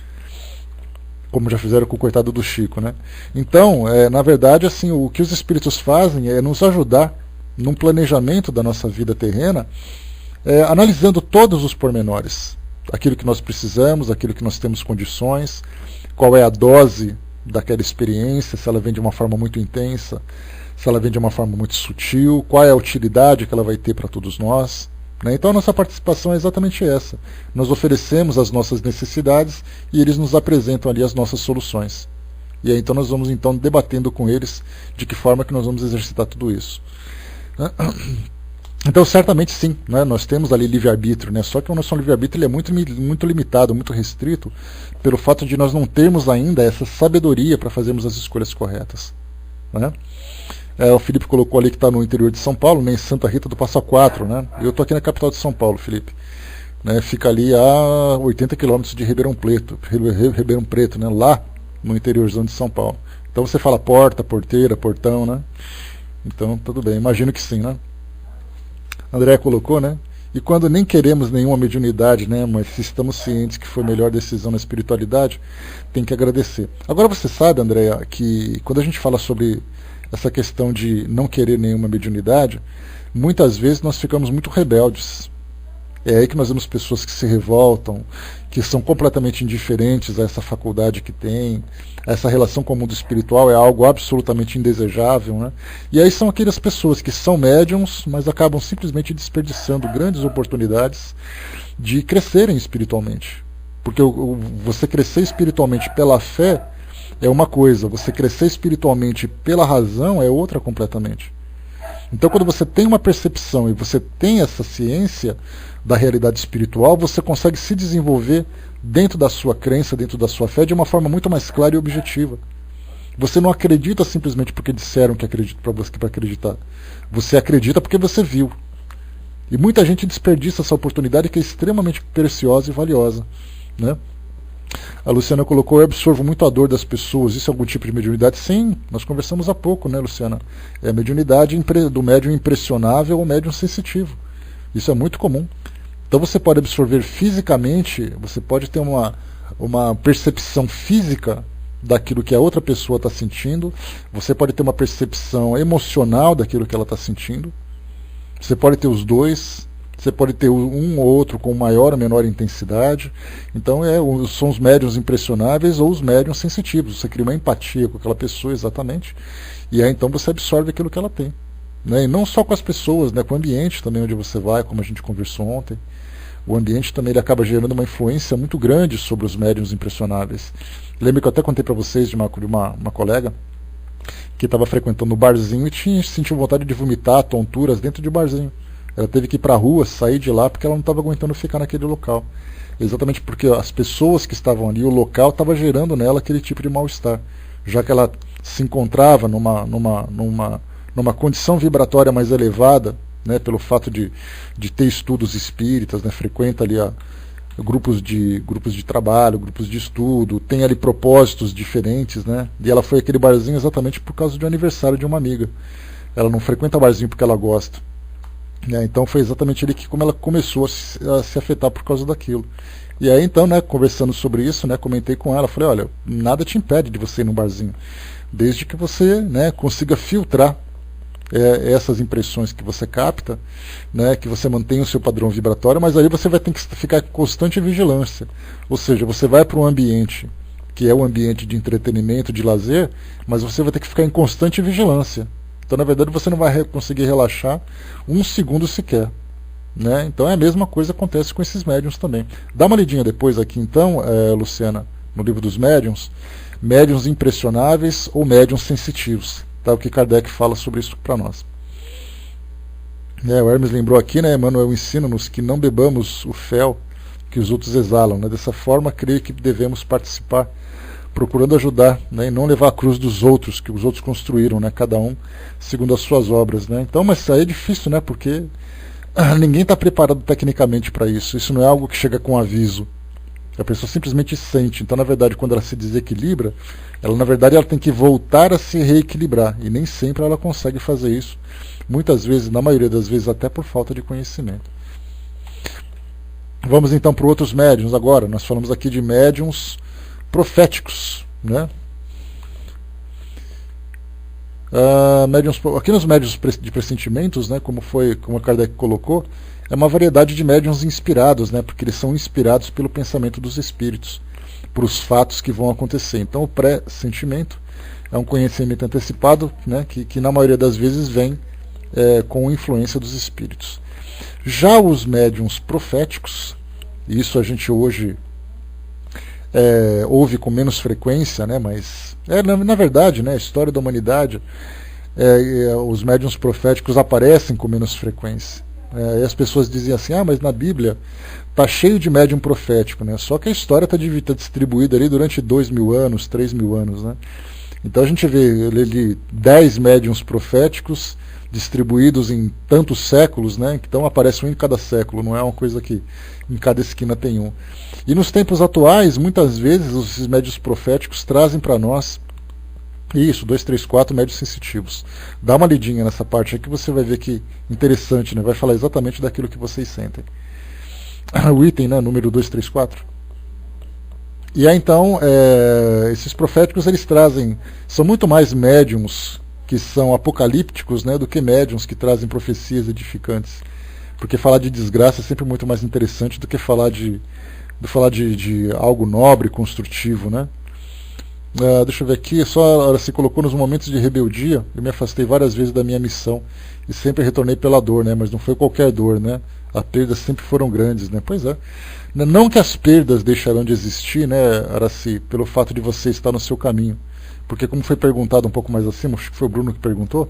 como já fizeram com o coitado do Chico, né? Então, na verdade, assim, o que os espíritos fazem é nos ajudar num planejamento da nossa vida terrena, analisando todos os pormenores, aquilo que nós precisamos, aquilo que nós temos condições, qual é a dose daquela experiência, se ela vem de uma forma muito intensa, se ela vem de uma forma muito sutil, qual é a utilidade que ela vai ter para todos nós. Né? Então a nossa participação é exatamente essa. Nós oferecemos as nossas necessidades e eles nos apresentam ali as nossas soluções. E aí então nós vamos então debatendo com eles de que forma que nós vamos exercitar tudo isso. Então certamente sim, né? Nós temos ali livre-arbítrio, né? Só que o nosso livre-arbítrio é muito limitado, muito restrito, pelo fato de nós não termos ainda essa sabedoria para fazermos as escolhas corretas. Né? O Felipe colocou ali que está no interior de São Paulo, né, em Santa Rita do Passa Quatro. Né? Eu estou aqui na capital de São Paulo, Felipe. Né? Fica ali a 80 quilômetros de Ribeirão Preto, né? Lá no interiorzão de São Paulo. Então você fala porta, porteira, portão, né? Então tudo bem, imagino que sim, né? André colocou, né? E quando nem queremos nenhuma mediunidade, né, mas se estamos cientes que foi a melhor decisão na espiritualidade, tem que agradecer. Agora você sabe, André, que quando a gente fala sobre essa questão de não querer nenhuma mediunidade, muitas vezes nós ficamos muito rebeldes. É aí que nós vemos pessoas que se revoltam, que são completamente indiferentes a essa faculdade que tem, essa relação com o mundo espiritual é algo absolutamente indesejável. Né? E aí são aquelas pessoas que são médiums, mas acabam simplesmente desperdiçando grandes oportunidades de crescerem espiritualmente. Porque você crescer espiritualmente pela fé é uma coisa, você crescer espiritualmente pela razão é outra completamente. Então quando você tem uma percepção e você tem essa ciência da realidade espiritual, você consegue se desenvolver dentro da sua crença, dentro da sua fé, de uma forma muito mais clara e objetiva. Você não acredita simplesmente porque disseram que acredita para você para acreditar. Você acredita porque você viu. E muita gente desperdiça essa oportunidade que é extremamente preciosa e valiosa. Né? A Luciana colocou, eu absorvo muito a dor das pessoas. Isso é algum tipo de mediunidade? Sim, nós conversamos há pouco, né, Luciana? É a mediunidade do médium impressionável ou médium sensitivo. Isso é muito comum. Então você pode absorver fisicamente, você pode ter uma percepção física daquilo que a outra pessoa está sentindo, você pode ter uma percepção emocional daquilo que ela está sentindo, você pode ter os dois, você pode ter um ou outro com maior ou menor intensidade. Então são os médiuns impressionáveis ou os médiuns sensitivos. Você cria uma empatia com aquela pessoa exatamente, e aí então você absorve aquilo que ela tem. Né? E não só com as pessoas, né? Com o ambiente também onde você vai, como a gente conversou ontem. O ambiente também ele acaba gerando uma influência muito grande sobre os médiuns impressionáveis. Lembra que eu até contei para vocês de uma colega que estava frequentando o barzinho e sentiu vontade de vomitar, tonturas dentro de barzinho. Ela teve que ir para a rua, sair de lá, porque ela não estava aguentando ficar naquele local. Exatamente porque as pessoas que estavam ali, o local estava gerando nela aquele tipo de mal-estar. Já que ela se encontrava numa condição vibratória mais elevada, né, pelo fato de ter estudos espíritas, né, frequenta ali grupos de trabalho, grupos de estudo, tem ali propósitos diferentes, né, e ela foi àquele barzinho exatamente por causa de um aniversário de uma amiga. Ela não frequenta barzinho porque ela gosta. Né, então foi exatamente ali que como ela começou a se afetar por causa daquilo. E aí então, né, conversando sobre isso, né, comentei com ela, falei, olha, nada te impede de você ir num barzinho, desde que você, né, consiga filtrar essas impressões que você capta, né, que você mantenha o seu padrão vibratório, mas aí você vai ter que ficar em constante vigilância. Ou seja, você vai para um ambiente que é um ambiente de entretenimento, de lazer, mas você vai ter que ficar em constante vigilância. Então, na verdade, você não vai conseguir relaxar um segundo sequer. Né? Então, é a mesma coisa que acontece com esses médiuns também. Dá uma lidinha depois aqui, então, Luciana, no livro dos médiuns, médiuns impressionáveis ou médiuns sensitivos. Tá, o que Kardec fala sobre isso para nós. O Hermes lembrou aqui, né, Emmanuel ensina-nos que não bebamos o fel que os outros exalam. Né? Dessa forma, creio que devemos participar, procurando ajudar, né, e não levar a cruz dos outros, que os outros construíram, né, cada um segundo as suas obras. Né? Então, mas isso aí é difícil, né, porque ninguém está preparado tecnicamente para isso. Isso não é algo que chega com aviso. A pessoa simplesmente sente. Então, na verdade, quando ela se desequilibra, ela tem que voltar a se reequilibrar. E nem sempre ela consegue fazer isso. Muitas vezes, na maioria das vezes, até por falta de conhecimento. Vamos então para outros médiuns agora. Nós falamos aqui de médiuns proféticos, né? Aqui nos médiuns de pressentimentos, né, como a Kardec colocou, é uma variedade de médiuns inspirados, né, porque eles são inspirados pelo pensamento dos espíritos, para os fatos que vão acontecer. Então o pressentimento é um conhecimento antecipado, né, que na maioria das vezes vem com influência dos espíritos. Já os médiuns proféticos, isso a gente hoje ouve com menos frequência, né, mas na verdade, né, a história da humanidade, os médiuns proféticos aparecem com menos frequência. E as pessoas dizem assim, mas na Bíblia está cheio de médium profético, né? Só que a história está distribuída ali durante 2.000 anos, 3.000 anos, né? Então a gente vê ali 10 médiuns proféticos distribuídos em tantos séculos, né? Então aparece um em cada século, não é uma coisa que em cada esquina tem um. E nos tempos atuais, muitas vezes, esses médiuns proféticos trazem para nós 2, 3, 4 médios sensitivos. Dá uma lidinha nessa parte aí que você vai ver que interessante, né? Vai falar exatamente daquilo que vocês sentem. O item, né? Número 2, 3, 4. E aí então, esses proféticos eles trazem, são muito mais médiums que são apocalípticos, né, do que médiums que trazem profecias edificantes. Porque falar de desgraça é sempre muito mais interessante do que falar de algo nobre, construtivo, né? Deixa eu ver aqui, só ela se colocou nos momentos de rebeldia, eu me afastei várias vezes da minha missão e sempre retornei pela dor, né? Mas não foi qualquer dor, né? As perdas sempre foram grandes, né? Pois é. Não que as perdas deixarão de existir, né, Araci, pelo fato de você estar no seu caminho. Porque como foi perguntado um pouco mais acima, acho que foi o Bruno que perguntou,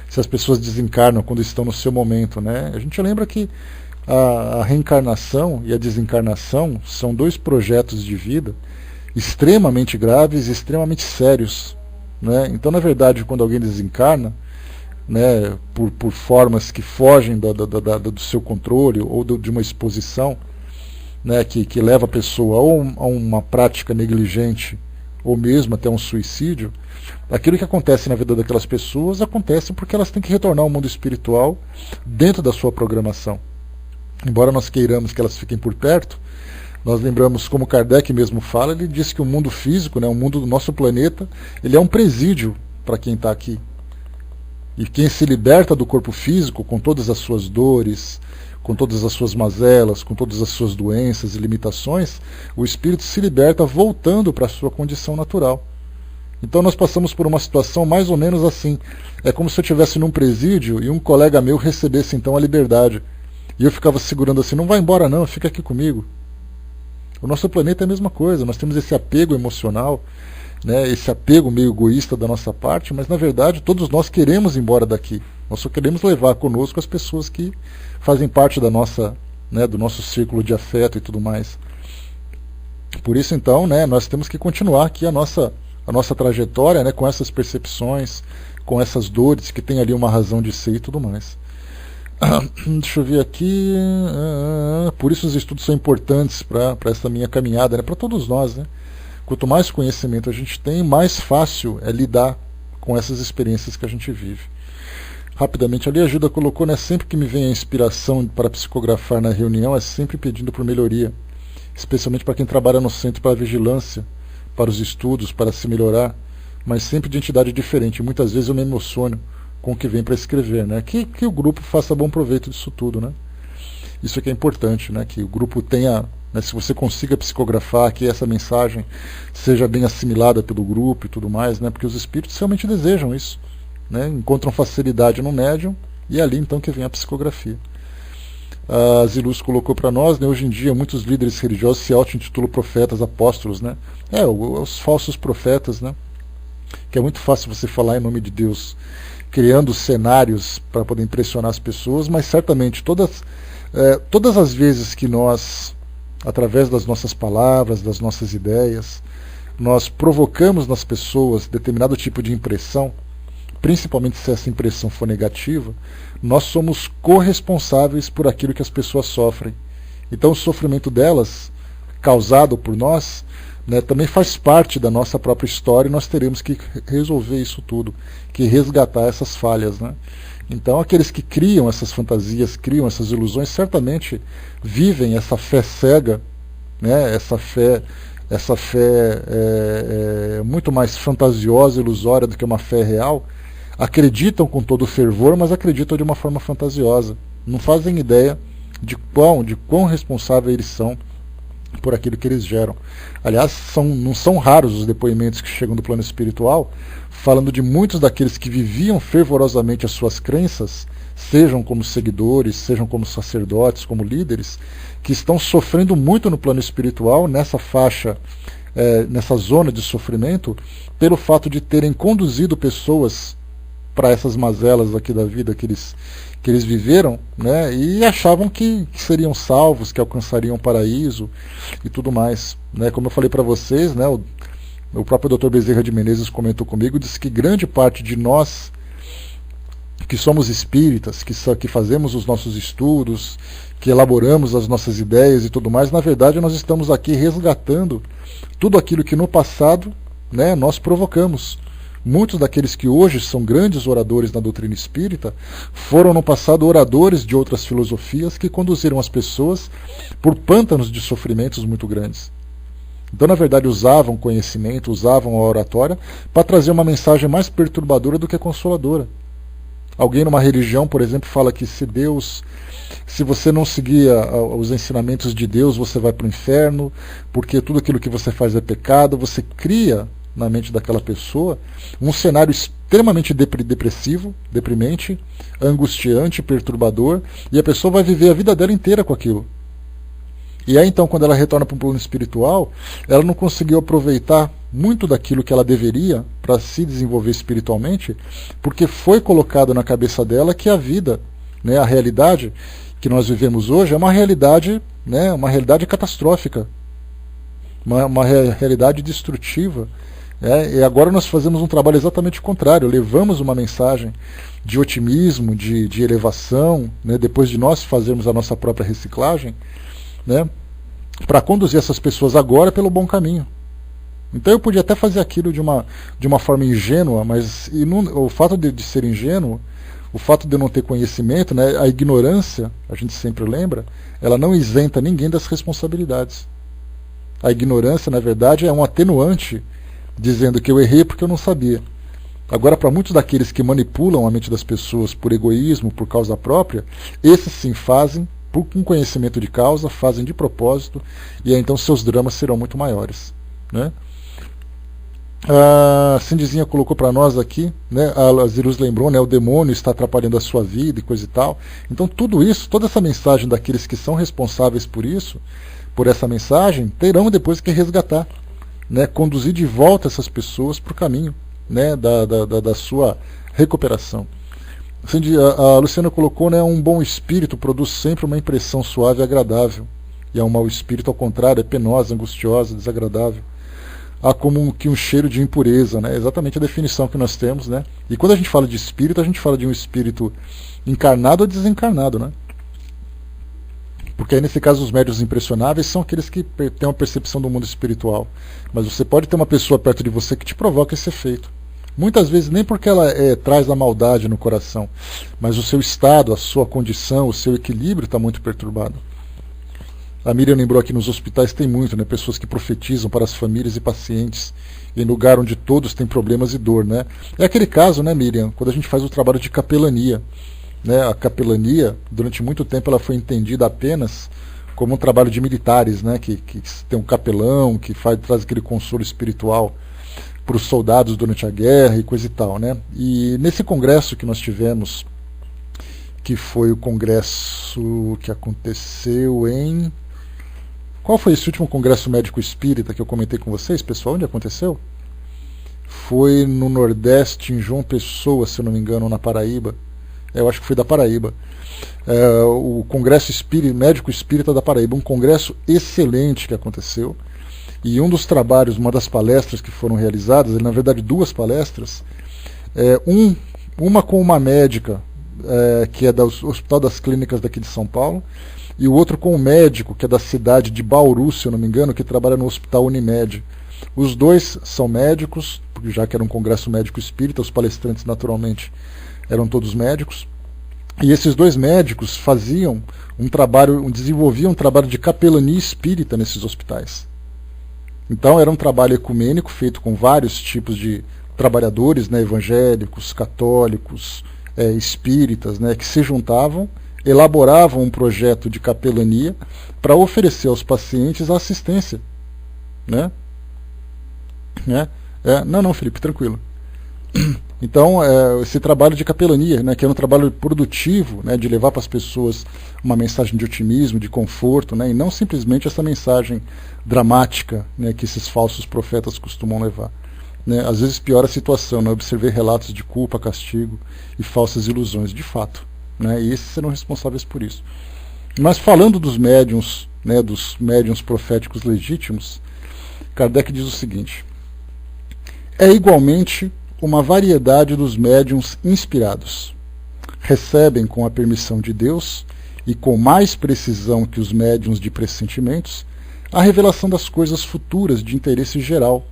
se as pessoas desencarnam quando estão no seu momento, né? A gente lembra que a reencarnação e a desencarnação são 2 projetos de vida extremamente graves e extremamente sérios, né? Então, na verdade, quando alguém desencarna, né, por formas que fogem do seu controle ou de uma exposição, né, que leva a pessoa ou a uma prática negligente ou mesmo até um suicídio, aquilo que acontece na vida daquelas pessoas acontece porque elas têm que retornar ao mundo espiritual dentro da sua programação. Embora nós queiramos que elas fiquem por perto, nós lembramos, como Kardec mesmo fala, ele diz que o mundo físico, né, o mundo do nosso planeta, ele é um presídio para quem está aqui. E quem se liberta do corpo físico, com todas as suas dores, com todas as suas mazelas, com todas as suas doenças e limitações, o espírito se liberta voltando para a sua condição natural. Então nós passamos por uma situação mais ou menos assim. É como se eu estivesse num presídio e um colega meu recebesse então a liberdade. E eu ficava segurando assim, não vai embora não, fica aqui comigo. O nosso planeta é a mesma coisa, nós temos esse apego emocional, né, esse apego meio egoísta da nossa parte, mas na verdade todos nós queremos ir embora daqui. Nós só queremos levar conosco as pessoas que fazem parte da nossa, né, do nosso círculo de afeto e tudo mais. Por isso então, né, nós temos que continuar aqui a nossa trajetória, né, com essas percepções, com essas dores que tem ali uma razão de ser e tudo mais. Deixa eu ver aqui. Por isso os estudos são importantes para essa minha caminhada, né, para todos nós, né? Quanto mais conhecimento a gente tem, mais fácil é lidar com essas experiências que a gente vive. Rapidamente ali, a Ajuda colocou, né, sempre que me vem a inspiração para psicografar na reunião, é sempre pedindo por melhoria, especialmente para quem trabalha no centro para a vigilância, para os estudos, para se melhorar, mas sempre de entidade diferente. Muitas vezes eu me emociono com o que vem para escrever, né? Que o grupo faça bom proveito disso tudo, né? Isso que é importante, né? Que o grupo tenha, né, se você consiga psicografar, que essa mensagem seja bem assimilada pelo grupo e tudo mais, né? Porque os espíritos realmente desejam isso, né? Encontram facilidade no médium e é ali então que vem a psicografia. A Zilus colocou para nós, né, hoje em dia muitos líderes religiosos se auto-intitulam profetas, apóstolos, né? Os falsos profetas, né? Que é muito fácil você falar em nome de Deus, criando cenários para poder impressionar as pessoas, mas certamente todas as vezes que nós, através das nossas palavras, das nossas ideias, nós provocamos nas pessoas determinado tipo de impressão, principalmente se essa impressão for negativa, nós somos corresponsáveis por aquilo que as pessoas sofrem. Então o sofrimento delas, causado por nós, né, também faz parte da nossa própria história e nós teremos que resolver isso tudo, que resgatar essas falhas, né? Então aqueles que criam essas fantasias, criam essas ilusões, certamente vivem essa fé cega, né, essa fé essa fé muito mais fantasiosa, ilusória do que uma fé real, acreditam com todo o fervor, mas acreditam de uma forma fantasiosa. Não fazem ideia de quão responsáveis eles são por aquilo que eles geram. Aliás, não são raros os depoimentos que chegam do plano espiritual, falando de muitos daqueles que viviam fervorosamente as suas crenças, sejam como seguidores, sejam como sacerdotes, como líderes, que estão sofrendo muito no plano espiritual, nessa faixa, nessa zona de sofrimento, pelo fato de terem conduzido pessoas para essas mazelas aqui da vida que eles viveram, né, e achavam que seriam salvos, que alcançariam o paraíso e tudo mais. Né? Como eu falei para vocês, né, o próprio Dr. Bezerra de Menezes comentou comigo, disse que grande parte de nós que somos espíritas, que fazemos os nossos estudos, que elaboramos as nossas ideias e tudo mais, na verdade nós estamos aqui resgatando tudo aquilo que no passado, né, nós provocamos. Muitos daqueles que hoje são grandes oradores na doutrina espírita foram no passado oradores de outras filosofias que conduziram as pessoas por pântanos de sofrimentos muito grandes. Então, na verdade, usavam conhecimento, usavam a oratória para trazer uma mensagem mais perturbadora do que consoladora. Alguém numa religião, por exemplo, fala que se você não seguir os ensinamentos de Deus, você vai para o inferno, porque tudo aquilo que você faz é pecado. Você cria na mente daquela pessoa um cenário extremamente depressivo, deprimente, angustiante, perturbador, e a pessoa vai viver a vida dela inteira com aquilo. E aí então, quando ela retorna para um plano espiritual, ela não conseguiu aproveitar muito daquilo que ela deveria para se desenvolver espiritualmente, porque foi colocado na cabeça dela que a vida, né, a realidade que nós vivemos hoje é uma realidade, né, uma realidade catastrófica, uma realidade destrutiva. E agora nós fazemos um trabalho exatamente contrário, levamos uma mensagem de otimismo, de elevação, né, depois de nós fazermos a nossa própria reciclagem, né, para conduzir essas pessoas agora pelo bom caminho. Então eu podia até fazer aquilo de uma forma ingênua, mas o fato de ser ingênuo, o fato de eu não ter conhecimento, né, a ignorância, a gente sempre lembra, ela não isenta ninguém das responsabilidades. A ignorância, na verdade, é um atenuante, dizendo que eu errei porque eu não sabia. Agora, para muitos daqueles que manipulam a mente das pessoas por egoísmo, por causa própria, esses sim fazem com conhecimento de causa, fazem de propósito, e aí então seus dramas serão muito maiores. Né? A Cindizinha colocou para nós aqui, né, a Zirus lembrou, né, o demônio está atrapalhando a sua vida e coisa e tal. Então tudo isso, toda essa mensagem daqueles que são responsáveis por isso, por essa mensagem, terão depois que resgatar, né, conduzir de volta essas pessoas para o caminho, né, da sua recuperação. A Luciana colocou, né, um bom espírito produz sempre uma impressão suave e agradável, e um mau espírito, ao contrário, é penosa, angustiosa, desagradável. Há como que um cheiro de impureza, né, exatamente a definição que nós temos. Né? E quando a gente fala de espírito, a gente fala de um espírito encarnado ou desencarnado, né? Porque aí, nesse caso, os médiuns impressionáveis são aqueles que têm uma percepção do mundo espiritual. Mas você pode ter uma pessoa perto de você que te provoca esse efeito. Muitas vezes nem porque ela traz a maldade no coração, mas o seu estado, a sua condição, o seu equilíbrio está muito perturbado. A Miriam lembrou aqui, nos hospitais tem muito, né, pessoas que profetizam para as famílias e pacientes, em lugar onde todos têm problemas e dor. Né? É aquele caso, né, Miriam, quando a gente faz o trabalho de capelania. Né, a capelania, durante muito tempo, ela foi entendida apenas como um trabalho de militares, né, que tem um capelão, que traz aquele consolo espiritual para os soldados durante a guerra e coisa e tal. Né? E nesse congresso que nós tivemos, que foi o congresso que aconteceu em... Qual foi esse último congresso médico espírita que eu comentei com vocês, pessoal? Onde aconteceu? Foi no Nordeste, em João Pessoa, se eu não me engano, na Paraíba. Eu acho que foi da Paraíba. O Congresso Médico Espírita da Paraíba, um congresso excelente que aconteceu. E um dos trabalhos, uma das palestras que foram realizadas, na verdade duas palestras, uma com uma médica, que é do Hospital das Clínicas daqui de São Paulo, e o outro com um médico, que é da cidade de Bauru, se eu não me engano, que trabalha no Hospital Unimed. Os dois são médicos, já que era um congresso médico espírita, os palestrantes naturalmente eram todos médicos. E esses dois médicos faziam desenvolviam um trabalho de capelania espírita nesses hospitais. Então era um trabalho ecumênico feito com vários tipos de trabalhadores, né, evangélicos, católicos, espíritas, né, que se juntavam, elaboravam um projeto de capelania para oferecer aos pacientes a assistência. Né? Não, Felipe, tranquilo. Então, esse trabalho de capelania, né, que é um trabalho produtivo, né, de levar para as pessoas uma mensagem de otimismo, de conforto, né, e não simplesmente essa mensagem dramática, né, que esses falsos profetas costumam levar. Né. Às vezes piora a situação, né, observei relatos de culpa, castigo e falsas ilusões, de fato. Né, e esses serão responsáveis por isso. Mas falando dos médiuns, né, dos médiuns proféticos legítimos, Kardec diz o seguinte: é igualmente uma variedade dos médiuns inspirados. Recebem com a permissão de Deus e com mais precisão que os médiuns de pressentimentos a revelação das coisas futuras de interesse geral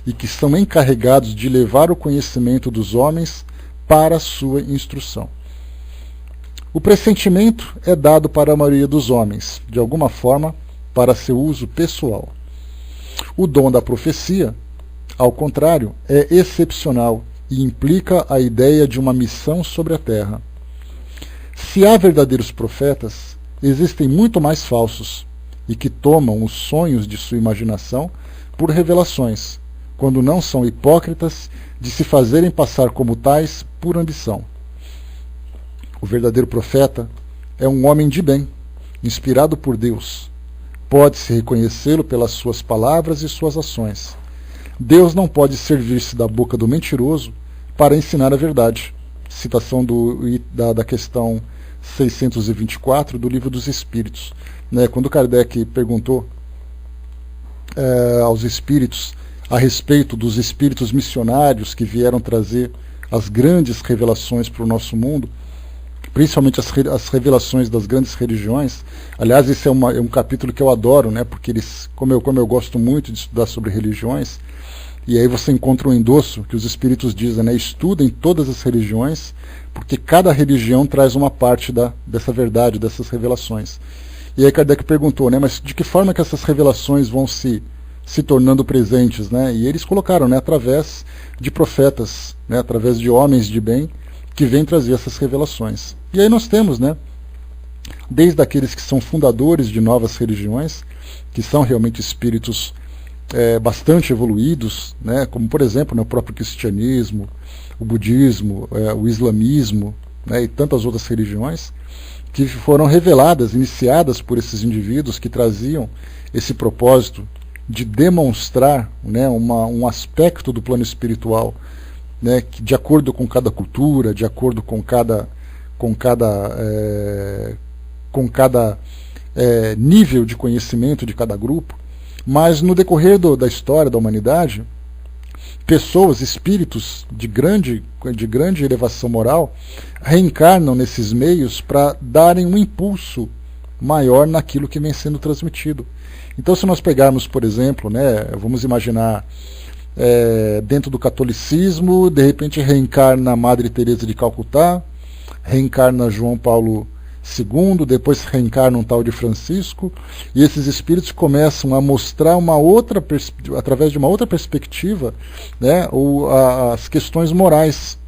e que são encarregados de levar o conhecimento dos homens para a sua instrução. O pressentimento é dado para a maioria dos homens, de alguma forma, para seu uso pessoal. O dom da profecia, ao contrário, é excepcional e implica a ideia de uma missão sobre a Terra. Se há verdadeiros profetas, existem muito mais falsos, e que tomam os sonhos de sua imaginação por revelações, quando não são hipócritas de se fazerem passar como tais por ambição. O verdadeiro profeta é um homem de bem, inspirado por Deus. Pode-se reconhecê-lo pelas suas palavras e suas ações. Deus não pode servir-se da boca do mentiroso para ensinar a verdade. Citação da questão 624 do Livro dos Espíritos. Né, quando Kardec perguntou aos espíritos a respeito dos espíritos missionários que vieram trazer as grandes revelações para o nosso mundo, principalmente as revelações das grandes religiões. Aliás, esse é um capítulo que eu adoro, né, porque como eu gosto muito de estudar sobre religiões, e aí você encontra um endosso que os espíritos dizem, né, estudem todas as religiões, porque cada religião traz uma parte dessa verdade, dessas revelações. E aí Kardec perguntou, né, mas de que forma que essas revelações vão se tornando presentes? Né? E eles colocaram, né, através de profetas, né, através de homens de bem, que vêm trazer essas revelações. E aí nós temos, né, desde aqueles que são fundadores de novas religiões, que são realmente espíritos bastante evoluídos, né, como por exemplo, né, o próprio cristianismo, o budismo, o islamismo, né, e tantas outras religiões, que foram reveladas, iniciadas por esses indivíduos que traziam esse propósito de demonstrar, né, um aspecto do plano espiritual, né, que de acordo com cada cultura, de acordo com cada nível de conhecimento de cada grupo. Mas no decorrer da história da humanidade, pessoas, espíritos de grande elevação moral, reencarnam nesses meios para darem um impulso maior naquilo que vem sendo transmitido. Então, se nós pegarmos, por exemplo, né, vamos imaginar, dentro do catolicismo, de repente reencarna a Madre Teresa de Calcutá, reencarna João Paulo II, depois reencarna um tal de Francisco, e esses espíritos começam a mostrar através de uma outra perspectiva, né, as questões morais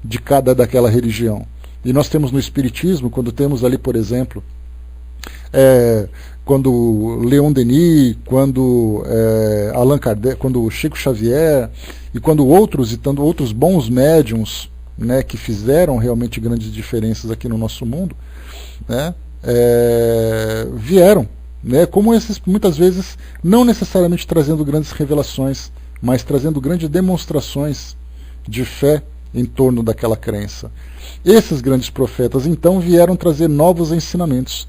de daquela religião. E nós temos no Espiritismo, quando temos ali, por exemplo, quando Leon Denis, quando Allan Kardec, quando Chico Xavier, e quando outros bons médiuns, né, que fizeram realmente grandes diferenças aqui no nosso mundo, né, vieram, né, como esses, muitas vezes não necessariamente trazendo grandes revelações, mas trazendo grandes demonstrações de fé em torno daquela crença. Esses grandes profetas então vieram trazer novos ensinamentos,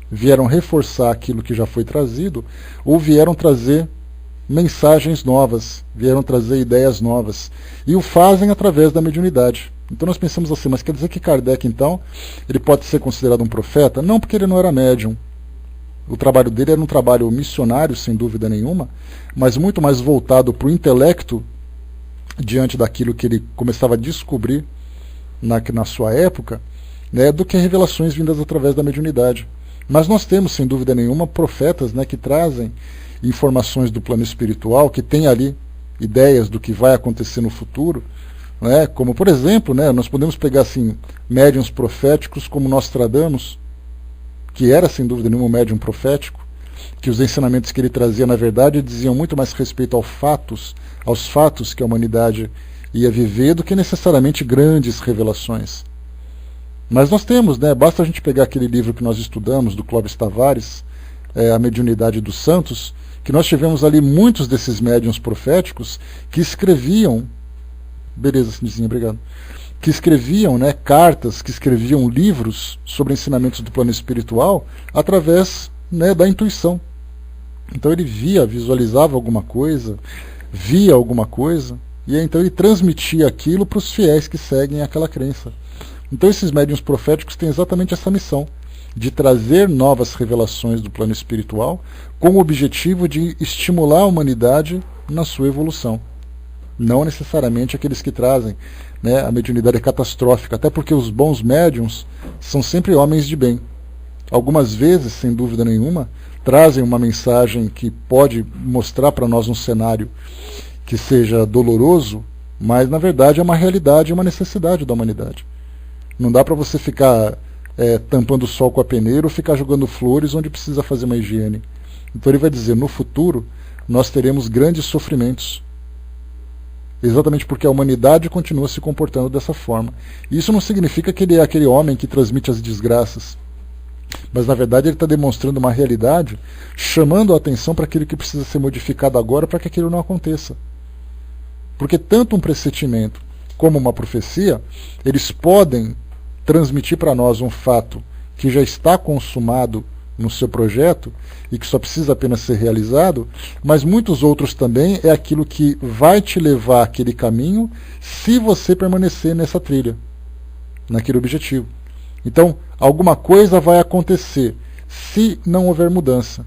vieram reforçar aquilo que já foi trazido, ou vieram trazer mensagens novas, vieram trazer ideias novas, e o fazem através da mediunidade. Então nós pensamos assim, mas quer dizer que Kardec, então, ele pode ser considerado um profeta? Não, porque ele não era médium. O trabalho dele era um trabalho missionário, sem dúvida nenhuma, mas muito mais voltado para o intelecto, diante daquilo que ele começava a descobrir na sua época, né, do que revelações vindas através da mediunidade. Mas nós temos, sem dúvida nenhuma, profetas, né, que trazem informações do plano espiritual, que têm ali ideias do que vai acontecer no futuro, né, como, por exemplo, né, nós podemos pegar assim, médiuns proféticos como Nostradamus, que era, sem dúvida nenhuma, um médium profético, que os ensinamentos que ele trazia, na verdade, diziam muito mais respeito aos fatos que a humanidade ia viver do que necessariamente grandes revelações. Mas nós temos, né, basta a gente pegar aquele livro que nós estudamos, do Clóvis Tavares, A Mediunidade dos Santos, que nós tivemos ali muitos desses médiuns proféticos que escreviam, beleza, Cindizinha, obrigado, que escreviam, né, cartas, que escreviam livros sobre ensinamentos do plano espiritual através, né, da intuição. Então ele visualizava alguma coisa, via alguma coisa, e então ele transmitia aquilo para os fiéis que seguem aquela crença. Então esses médiuns proféticos têm exatamente essa missão, de trazer novas revelações do plano espiritual, com o objetivo de estimular a humanidade na sua evolução. Não necessariamente aqueles que trazem, né, a mediunidade catastrófica, até porque os bons médiuns são sempre homens de bem. Algumas vezes, sem dúvida nenhuma, trazem uma mensagem que pode mostrar para nós um cenário que seja doloroso, mas na verdade é uma realidade, uma necessidade da humanidade. Não dá para você ficar tampando o sol com a peneira ou ficar jogando flores onde precisa fazer uma higiene. Então ele vai dizer, no futuro nós teremos grandes sofrimentos. Exatamente porque a humanidade continua se comportando dessa forma. Isso não significa que ele é aquele homem que transmite as desgraças. Mas na verdade ele está demonstrando uma realidade, chamando a atenção para aquilo que precisa ser modificado agora para que aquilo não aconteça. Porque tanto um pressentimento como uma profecia, eles podem transmitir para nós um fato que já está consumado no seu projeto e que só precisa apenas ser realizado, mas muitos outros também é aquilo que vai te levar àquele caminho se você permanecer nessa trilha, naquele objetivo. Então, alguma coisa vai acontecer se não houver mudança.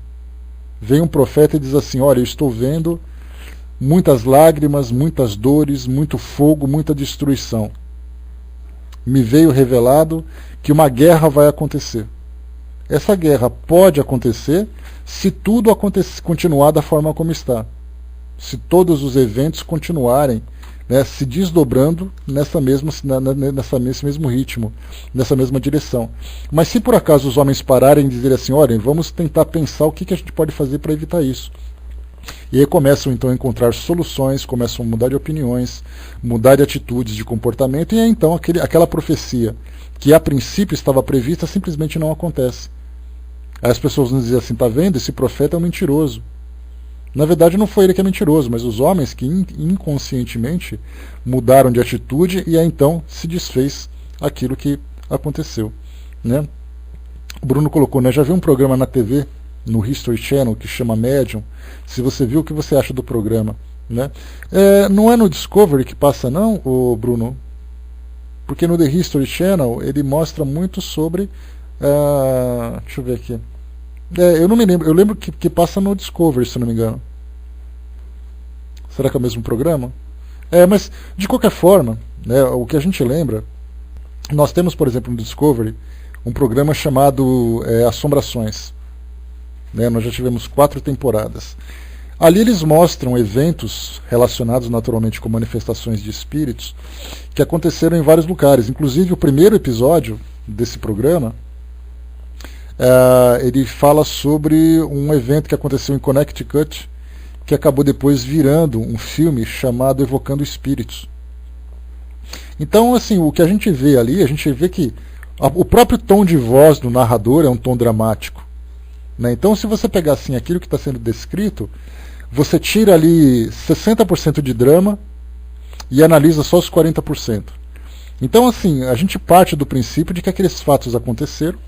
Vem um profeta e diz assim, olha, eu estou vendo muitas lágrimas, muitas dores, muito fogo, muita destruição. Me veio revelado que uma guerra vai acontecer. Essa guerra pode acontecer se tudo continuar da forma como está. Se todos os eventos continuarem, né, se desdobrando nesse mesmo ritmo, nessa mesma direção. Mas se por acaso os homens pararem e dizerem assim, olha, vamos tentar pensar o que a gente pode fazer para evitar isso. E aí começam então a encontrar soluções, começam a mudar de opiniões, mudar de atitudes, de comportamento, e aí então aquela profecia que a princípio estava prevista simplesmente não acontece. Aí as pessoas nos dizem assim, tá vendo, esse profeta é um mentiroso. Na verdade não foi ele que é mentiroso, mas os homens que inconscientemente mudaram de atitude e aí então se desfez aquilo que aconteceu. Né? O Bruno colocou, né, já viu um programa na TV, no History Channel, que chama Medium? Se você viu, o que você acha do programa? Né? Não é no Discovery que passa não, o Bruno? Porque no The History Channel ele mostra muito sobre... deixa eu ver aqui. Eu não me lembro, eu lembro que passa no Discovery, se não me engano. Será que é o mesmo programa? Mas de qualquer forma, né, o que a gente lembra, nós temos, por exemplo, no Discovery, um programa chamado Assombrações. Né, nós já tivemos 4 temporadas. Ali eles mostram eventos relacionados naturalmente com manifestações de espíritos que aconteceram em vários lugares. Inclusive o primeiro episódio desse programa, ele fala sobre um evento que aconteceu em Connecticut, que acabou depois virando um filme chamado Evocando Espíritos. Então, assim, o que a gente vê ali, a gente vê que o próprio tom de voz do narrador é um tom dramático. Né? Então, se você pegar assim, aquilo que está sendo descrito, você tira ali 60% de drama e analisa só os 40%. Então, assim, a gente parte do princípio de que aqueles fatos aconteceram,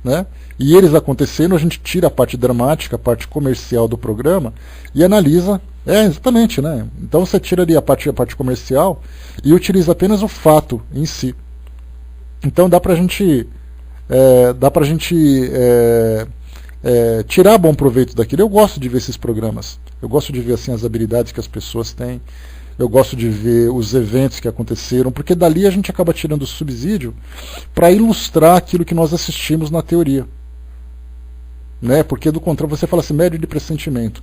né? E eles aconteceram, a gente tira a parte dramática, a parte comercial do programa e analisa. Exatamente, né? Então você tira ali a parte comercial e utiliza apenas o fato em si. Então dá pra gente tirar bom proveito daquilo. Eu gosto de ver esses programas. Eu gosto de ver assim as habilidades que as pessoas têm. Eu gosto de ver os eventos que aconteceram, porque dali a gente acaba tirando o subsídio para ilustrar aquilo que nós assistimos na teoria. né? Porque do contrário, você fala assim, médium de pressentimento.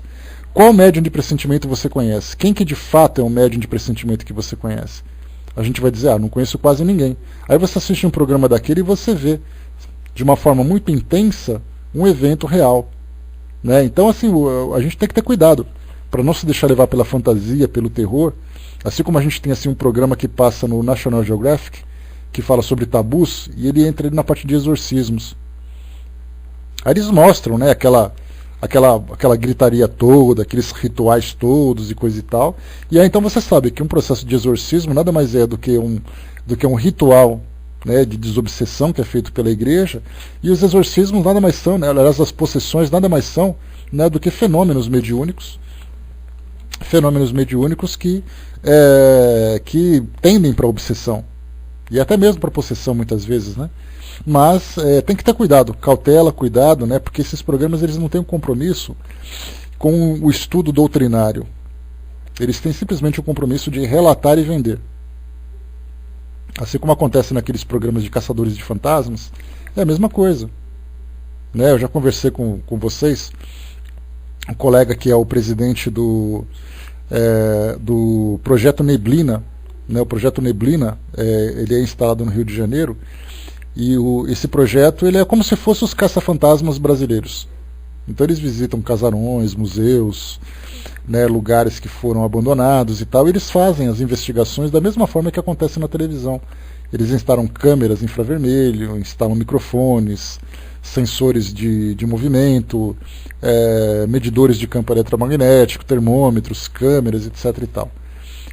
Qual médium de pressentimento você conhece? Quem que de fato é um médium de pressentimento que você conhece? A gente vai dizer, não conheço quase ninguém. Aí você assiste um programa daquele e você vê, de uma forma muito intensa, um evento real, né? Então, assim, a gente tem que ter cuidado para não se deixar levar pela fantasia, pelo terror. Assim como a gente tem assim um programa que passa no National Geographic, que fala sobre tabus, e ele entra na parte de exorcismos. Aí eles mostram, né, aquela gritaria toda, aqueles rituais todos e coisa e tal. E aí então você sabe que um processo de exorcismo nada mais é do que um ritual, né, de desobsessão que é feito pela igreja. E os exorcismos nada mais são, né, aliás, as possessões nada mais são, né, do que fenômenos mediúnicos que tendem para obsessão. E até mesmo para possessão muitas vezes, né? Mas tem que ter cuidado, cautela, cuidado, né? Porque esses programas eles não têm um compromisso com o estudo doutrinário. Eles têm simplesmente o compromisso de relatar e vender. Assim como acontece naqueles programas de caçadores de fantasmas, é a mesma coisa. Né? Eu já conversei com vocês, um colega que é o presidente do Projeto Neblina, né? O Projeto Neblina, ele é instalado no Rio de Janeiro, e esse projeto ele é como se fosse os caça-fantasmas brasileiros. Então eles visitam casarões, museus, né, lugares que foram abandonados e tal, e eles fazem as investigações da mesma forma que acontece na televisão. Eles instalam câmeras infravermelho, instalam microfones, sensores de movimento, medidores de campo eletromagnético, termômetros, câmeras, etc. e tal.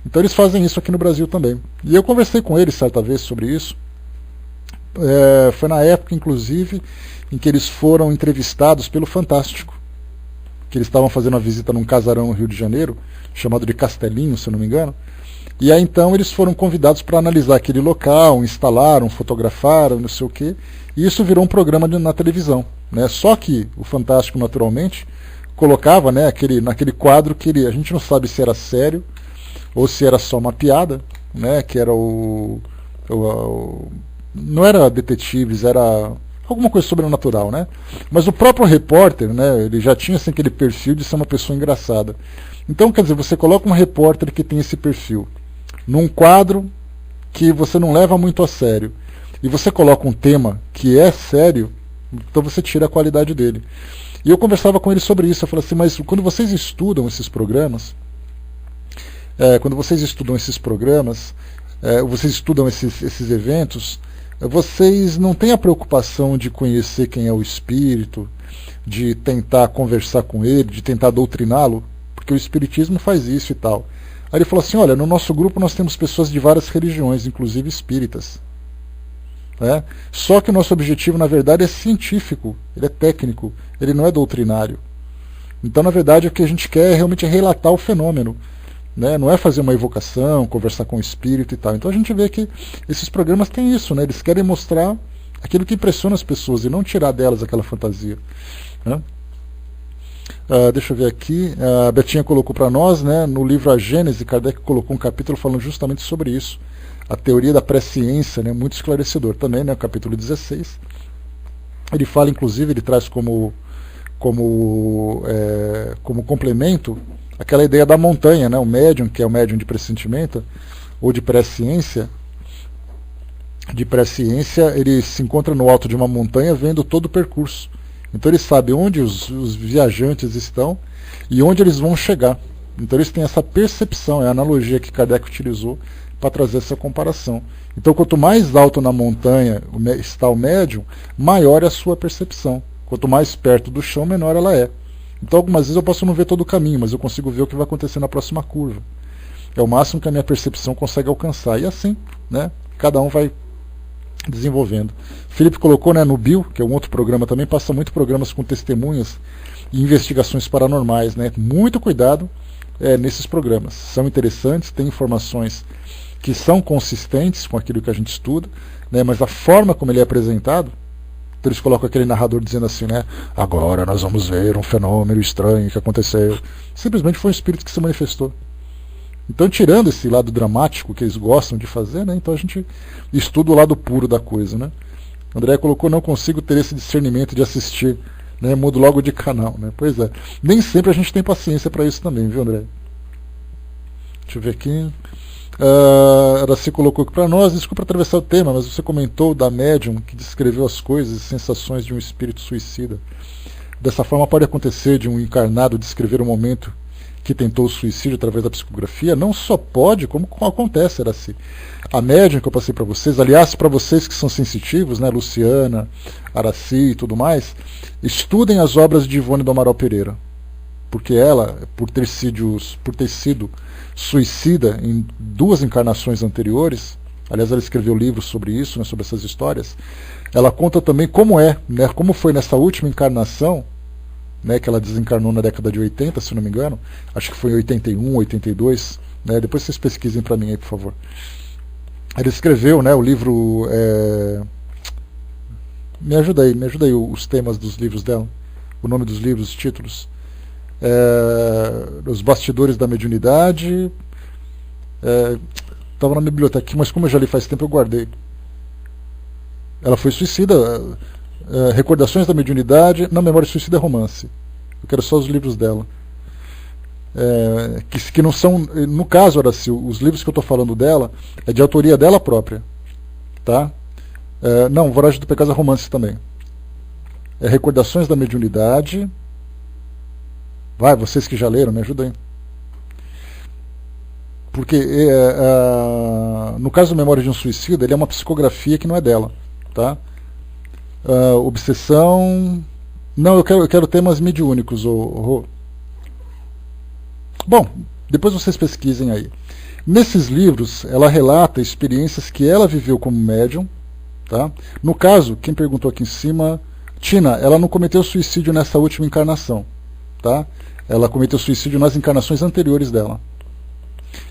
Então eles fazem isso aqui no Brasil também. E eu conversei com eles certa vez sobre isso. Foi na época, inclusive, em que eles foram entrevistados pelo Fantástico, que eles estavam fazendo uma visita num casarão no Rio de Janeiro, chamado de Castelinho, se eu não me engano. E aí então eles foram convidados para analisar aquele local, instalaram, fotografaram, não sei o quê, e isso virou um programa na televisão, né? Só que o Fantástico, naturalmente, colocava, né, naquele quadro que a gente não sabe se era sério ou se era só uma piada, né, que era não era detetives, era alguma coisa sobrenatural, né? Mas o próprio repórter, né, ele já tinha assim, aquele perfil de ser uma pessoa engraçada. Então, quer dizer, você coloca um repórter que tem esse perfil num quadro que você não leva muito a sério, e você coloca um tema que é sério, então você tira a qualidade dele. E eu conversava com ele sobre isso, eu falei assim, mas quando vocês estudam esses programas, vocês estudam esses eventos, vocês não têm a preocupação de conhecer quem é o espírito, de tentar conversar com ele, de tentar doutriná-lo, porque o espiritismo faz isso e tal. Aí ele falou assim, olha, no nosso grupo nós temos pessoas de várias religiões, inclusive espíritas. Só que o nosso objetivo, na verdade, é científico, ele é técnico, ele não é doutrinário. Então, na verdade, o que a gente quer é realmente relatar o fenômeno. Né? Não é fazer uma evocação, conversar com o espírito e tal. Então a gente vê que esses programas têm isso, né? Eles querem mostrar aquilo que impressiona as pessoas e não tirar delas aquela fantasia. Né? Deixa eu ver aqui, a Betinha colocou para nós, né, no livro A Gênese, Kardec colocou um capítulo falando justamente sobre isso, a teoria da presciência, né, muito esclarecedor também, né, o capítulo 16. Ele fala, inclusive, ele traz como complemento aquela ideia da montanha, né? O médium, que é o médium de pressentimento ou de presciência, ele se encontra no alto de uma montanha vendo todo o percurso. Então ele sabe onde os viajantes estão e onde eles vão chegar. Então eles têm essa percepção, é a analogia que Kardec utilizou para trazer essa comparação. Então quanto mais alto na montanha está o médium, maior é a sua percepção. Quanto mais perto do chão, menor ela é. Então algumas vezes eu posso não ver todo o caminho, mas eu consigo ver o que vai acontecer na próxima curva. É o máximo que a minha percepção consegue alcançar. E assim, né, cada um vai desenvolvendo. Felipe colocou, né, no Bill, que é um outro programa também, passa muito programas com testemunhas e investigações paranormais. Né? Muito cuidado nesses programas. São interessantes, tem informações que são consistentes com aquilo que a gente estuda, né, mas a forma como ele é apresentado, então eles colocam aquele narrador dizendo assim, né? Agora nós vamos ver um fenômeno estranho que aconteceu. Simplesmente foi um espírito que se manifestou. Então, tirando esse lado dramático que eles gostam de fazer, né? Então a gente estuda o lado puro da coisa, né? André colocou, não consigo ter esse discernimento de assistir né? Mudo logo de canal, né? Pois é. Nem sempre a gente tem paciência para isso também, viu, André? Deixa eu ver aqui. Araci colocou aqui para nós, desculpa atravessar o tema, mas você comentou da médium que descreveu as coisas e sensações de um espírito suicida. Dessa forma pode acontecer de um encarnado descrever o momento que tentou o suicídio através da psicografia? Não só pode, como acontece, Araci. A médium que eu passei para vocês, aliás, para vocês que são sensitivos, né, Luciana, Araci e tudo mais, estudem as obras de Ivone do Amaral Pereira. Porque ela, por ter sido suicida em 2 encarnações anteriores, aliás, ela escreveu livros sobre isso, né, sobre essas histórias, ela conta também como né, como foi nessa última encarnação, né, que ela desencarnou na década de 80, se não me engano, acho que foi em 81, 82, né, depois vocês pesquisem para mim aí, por favor. Ela escreveu, né, o livro... me ajuda aí os temas dos livros dela, o nome dos livros, os títulos. Os Bastidores da Mediunidade. Estava na minha biblioteca aqui, mas como eu já li faz tempo, eu guardei. Ela foi suicida. Recordações da Mediunidade, Na Memória Suicida é Romance. Eu quero só os livros dela. Que não são, no caso, Horácio, os livros que eu estou falando dela é de autoria dela própria, tá? Não, Voragem do Pecado é romance também. Recordações da Mediunidade. Vai, vocês que já leram, me ajudem. Porque no caso do Memória de um Suicida, ele é uma psicografia que não é dela, tá? Obsessão. Não, eu quero temas mediúnicos. Bom, depois vocês pesquisem aí. Nesses livros, ela relata experiências que ela viveu como médium, tá? No caso, quem perguntou aqui em cima, Tina, ela não cometeu suicídio nessa última encarnação, tá? Ela cometeu suicídio nas encarnações anteriores dela.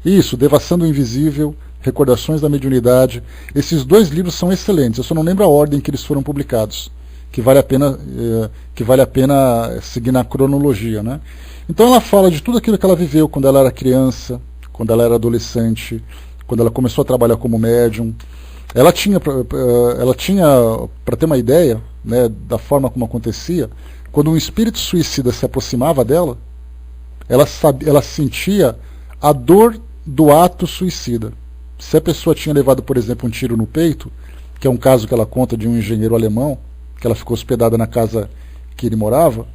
Isso, Devassando o Invisível, Recordações da Mediunidade. Esses 2 livros são excelentes, eu só não lembro a ordem que eles foram publicados, que vale a pena seguir na cronologia, né? Então ela fala de tudo aquilo que ela viveu quando ela era criança, quando ela era adolescente, quando ela começou a trabalhar como médium. Ela tinha, para ter uma ideia, né, da forma como acontecia, quando um espírito suicida se aproximava dela, ela sentia a dor do ato suicida. Se a pessoa tinha levado, por exemplo, um tiro no peito, que é um caso que ela conta de um engenheiro alemão, que ela ficou hospedada na casa que ele morava,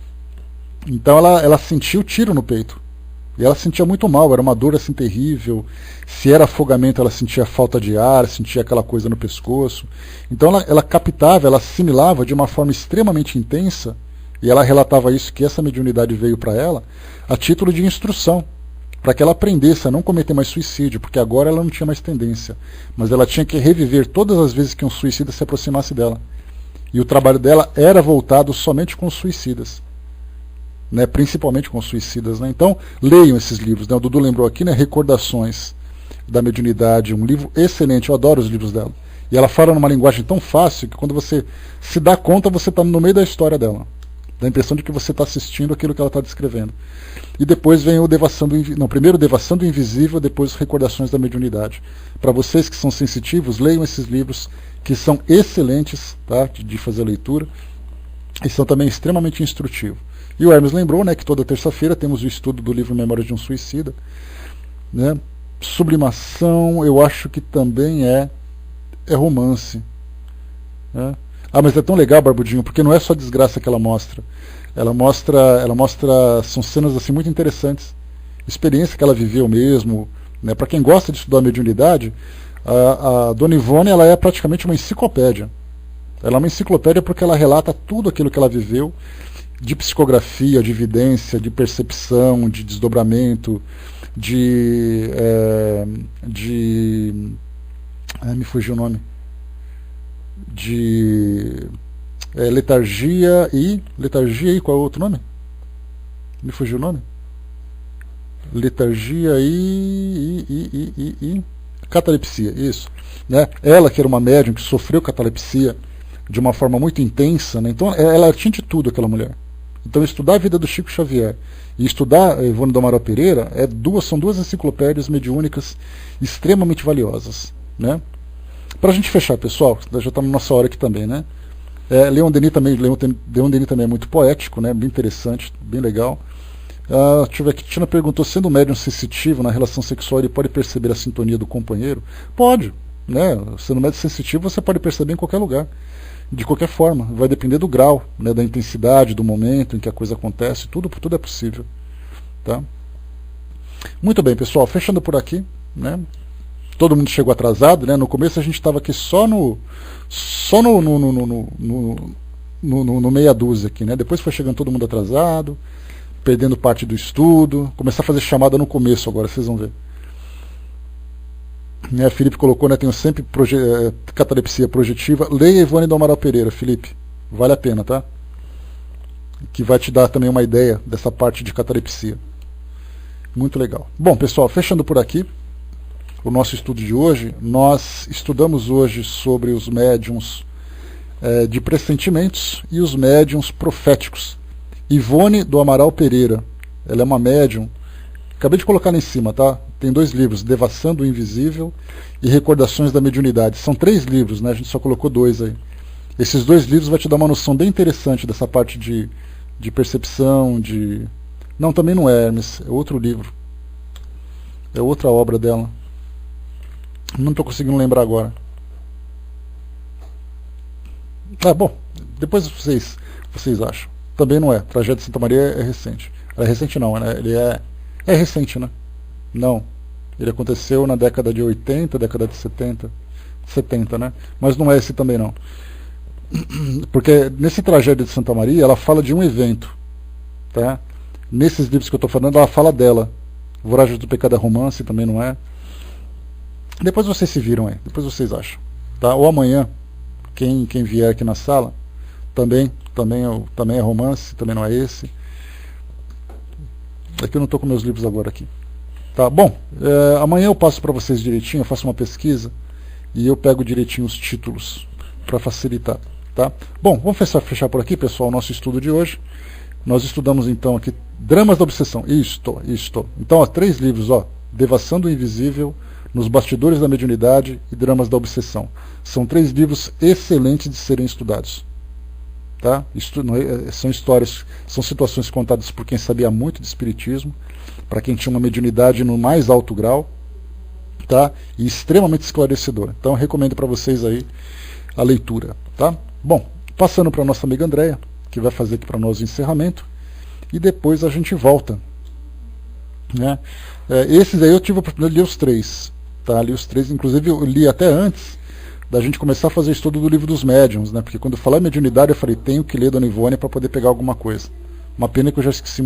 então ela sentia o tiro no peito. E ela sentia muito mal, era uma dor assim terrível. Se era afogamento, ela sentia falta de ar, sentia aquela coisa no pescoço. Então ela captava, ela assimilava de uma forma extremamente intensa, e ela relatava isso, que essa mediunidade veio para ela a título de instrução, para que ela aprendesse a não cometer mais suicídio, porque agora ela não tinha mais tendência, mas ela tinha que reviver todas as vezes que um suicida se aproximasse dela. E o trabalho dela era voltado somente com os suicidas, né, principalmente com os suicidas, né? Então, leiam esses livros, né? O Dudu lembrou aqui, né, Recordações da Mediunidade, um livro excelente, eu adoro os livros dela. E ela fala numa linguagem tão fácil que quando você se dá conta, você está no meio da história dela. Dá a impressão de que você está assistindo aquilo que ela está descrevendo. E depois vem o primeiro Devassando o Invisível, depois Recordações da Mediunidade. Para vocês que são sensitivos, leiam esses livros, que são excelentes, tá, de fazer a leitura, e são também extremamente instrutivos. E o Hermes lembrou, né, que toda terça-feira temos o estudo do livro Memória de um Suicida, né? Sublimação, eu acho que também é romance, né? Mas é tão legal, Barbudinho, porque não é só desgraça que ela mostra. Ela mostra, são cenas assim muito interessantes, experiência que ela viveu mesmo, né? Para quem gosta de estudar a mediunidade, a Dona Ivone, ela é praticamente uma enciclopédia. Ela é uma enciclopédia porque ela relata tudo aquilo que ela viveu, de psicografia, de evidência, de percepção, de desdobramento, me fugiu o nome, de letargia e qual é o outro nome? Me fugiu o nome? Letargia e catalepsia, isso, né? Ela que era uma médium que sofreu catalepsia de uma forma muito intensa, né? Então ela tinha de tudo, aquela mulher. Então estudar a vida do Chico Xavier e estudar a Ivone do Amaral Pereira são 2 enciclopédias mediúnicas extremamente valiosas, né? Para a gente fechar, pessoal, já está na nossa hora aqui também, né? Leon Denis também é muito poético, né? Bem interessante, bem legal. Deixa eu ver aqui, Tina perguntou, sendo um médium sensitivo na relação sexual, ele pode perceber a sintonia do companheiro? Pode, né? Sendo um médium sensitivo, você pode perceber em qualquer lugar, de qualquer forma, vai depender do grau, né, da intensidade, do momento em que a coisa acontece, tudo é possível, tá? Muito bem, pessoal, fechando por aqui, né? Todo mundo chegou atrasado, né? No começo a gente estava aqui só no meia dúzia aqui, né? Depois foi chegando todo mundo atrasado, perdendo parte do estudo, começar a fazer chamada no começo agora, vocês vão ver. Né, Felipe colocou, né? Tenho sempre catalepsia projetiva. Leia Ivone do Amaral Pereira, Felipe, vale a pena, tá? Que vai te dar também uma ideia dessa parte de catalepsia. Muito legal. Bom, pessoal, fechando por aqui o nosso estudo de hoje, nós estudamos hoje sobre os médiuns de pressentimentos e os médiuns proféticos. Ivone do Amaral Pereira, ela é uma médium, acabei de colocar lá em cima, tá? Tem 2 livros, Devassando o Invisível e Recordações da Mediunidade. São 3 livros, né? A gente só colocou 2 aí. Esses 2 livros vão te dar uma noção bem interessante dessa parte de percepção, de... Não, também não é Hermes, é outro livro. É outra obra dela. Não estou conseguindo lembrar agora. Bom, depois vocês acham. Também não é. Tragédia de Santa Maria é recente. É recente não, né? Ele é recente, né? Não. Ele aconteceu na década de 80, década de 70, né? Mas não é esse também não. Porque nesse Tragédia de Santa Maria, ela fala de um evento, tá? Nesses livros que eu estou falando, ela fala dela. Voragens do Pecado é romance, também não é. Depois vocês se viram aí, depois vocês acham. Tá? Ou amanhã, quem vier aqui na sala, também é romance, também não é esse. Aqui eu não estou com meus livros agora aqui. Tá? Bom, amanhã eu passo para vocês direitinho, eu faço uma pesquisa e eu pego direitinho os títulos para facilitar. Tá? Bom, vamos fechar por aqui, pessoal, o nosso estudo de hoje. Nós estudamos então aqui Dramas da Obsessão. Isto. Então, 3 livros, Devassando o Invisível, Nos Bastidores da Mediunidade e Dramas da Obsessão. São 3 livros excelentes de serem estudados. Tá? São histórias, são situações contadas por quem sabia muito de espiritismo, para quem tinha uma mediunidade no mais alto grau, tá? E extremamente esclarecedor. Então, eu recomendo para vocês aí a leitura. Tá? Bom, passando para a nossa amiga Andréia, que vai fazer aqui para nós o encerramento, e depois a gente volta. Né? Esses aí eu tive a oportunidade de ler os 3. Tá? Li os 3, inclusive eu li até antes da gente começar a fazer estudo do Livro dos Médiuns, né? Porque quando eu falei mediunidade eu falei, tenho que ler Dona Ivone para poder pegar alguma coisa. Uma pena que eu já esqueci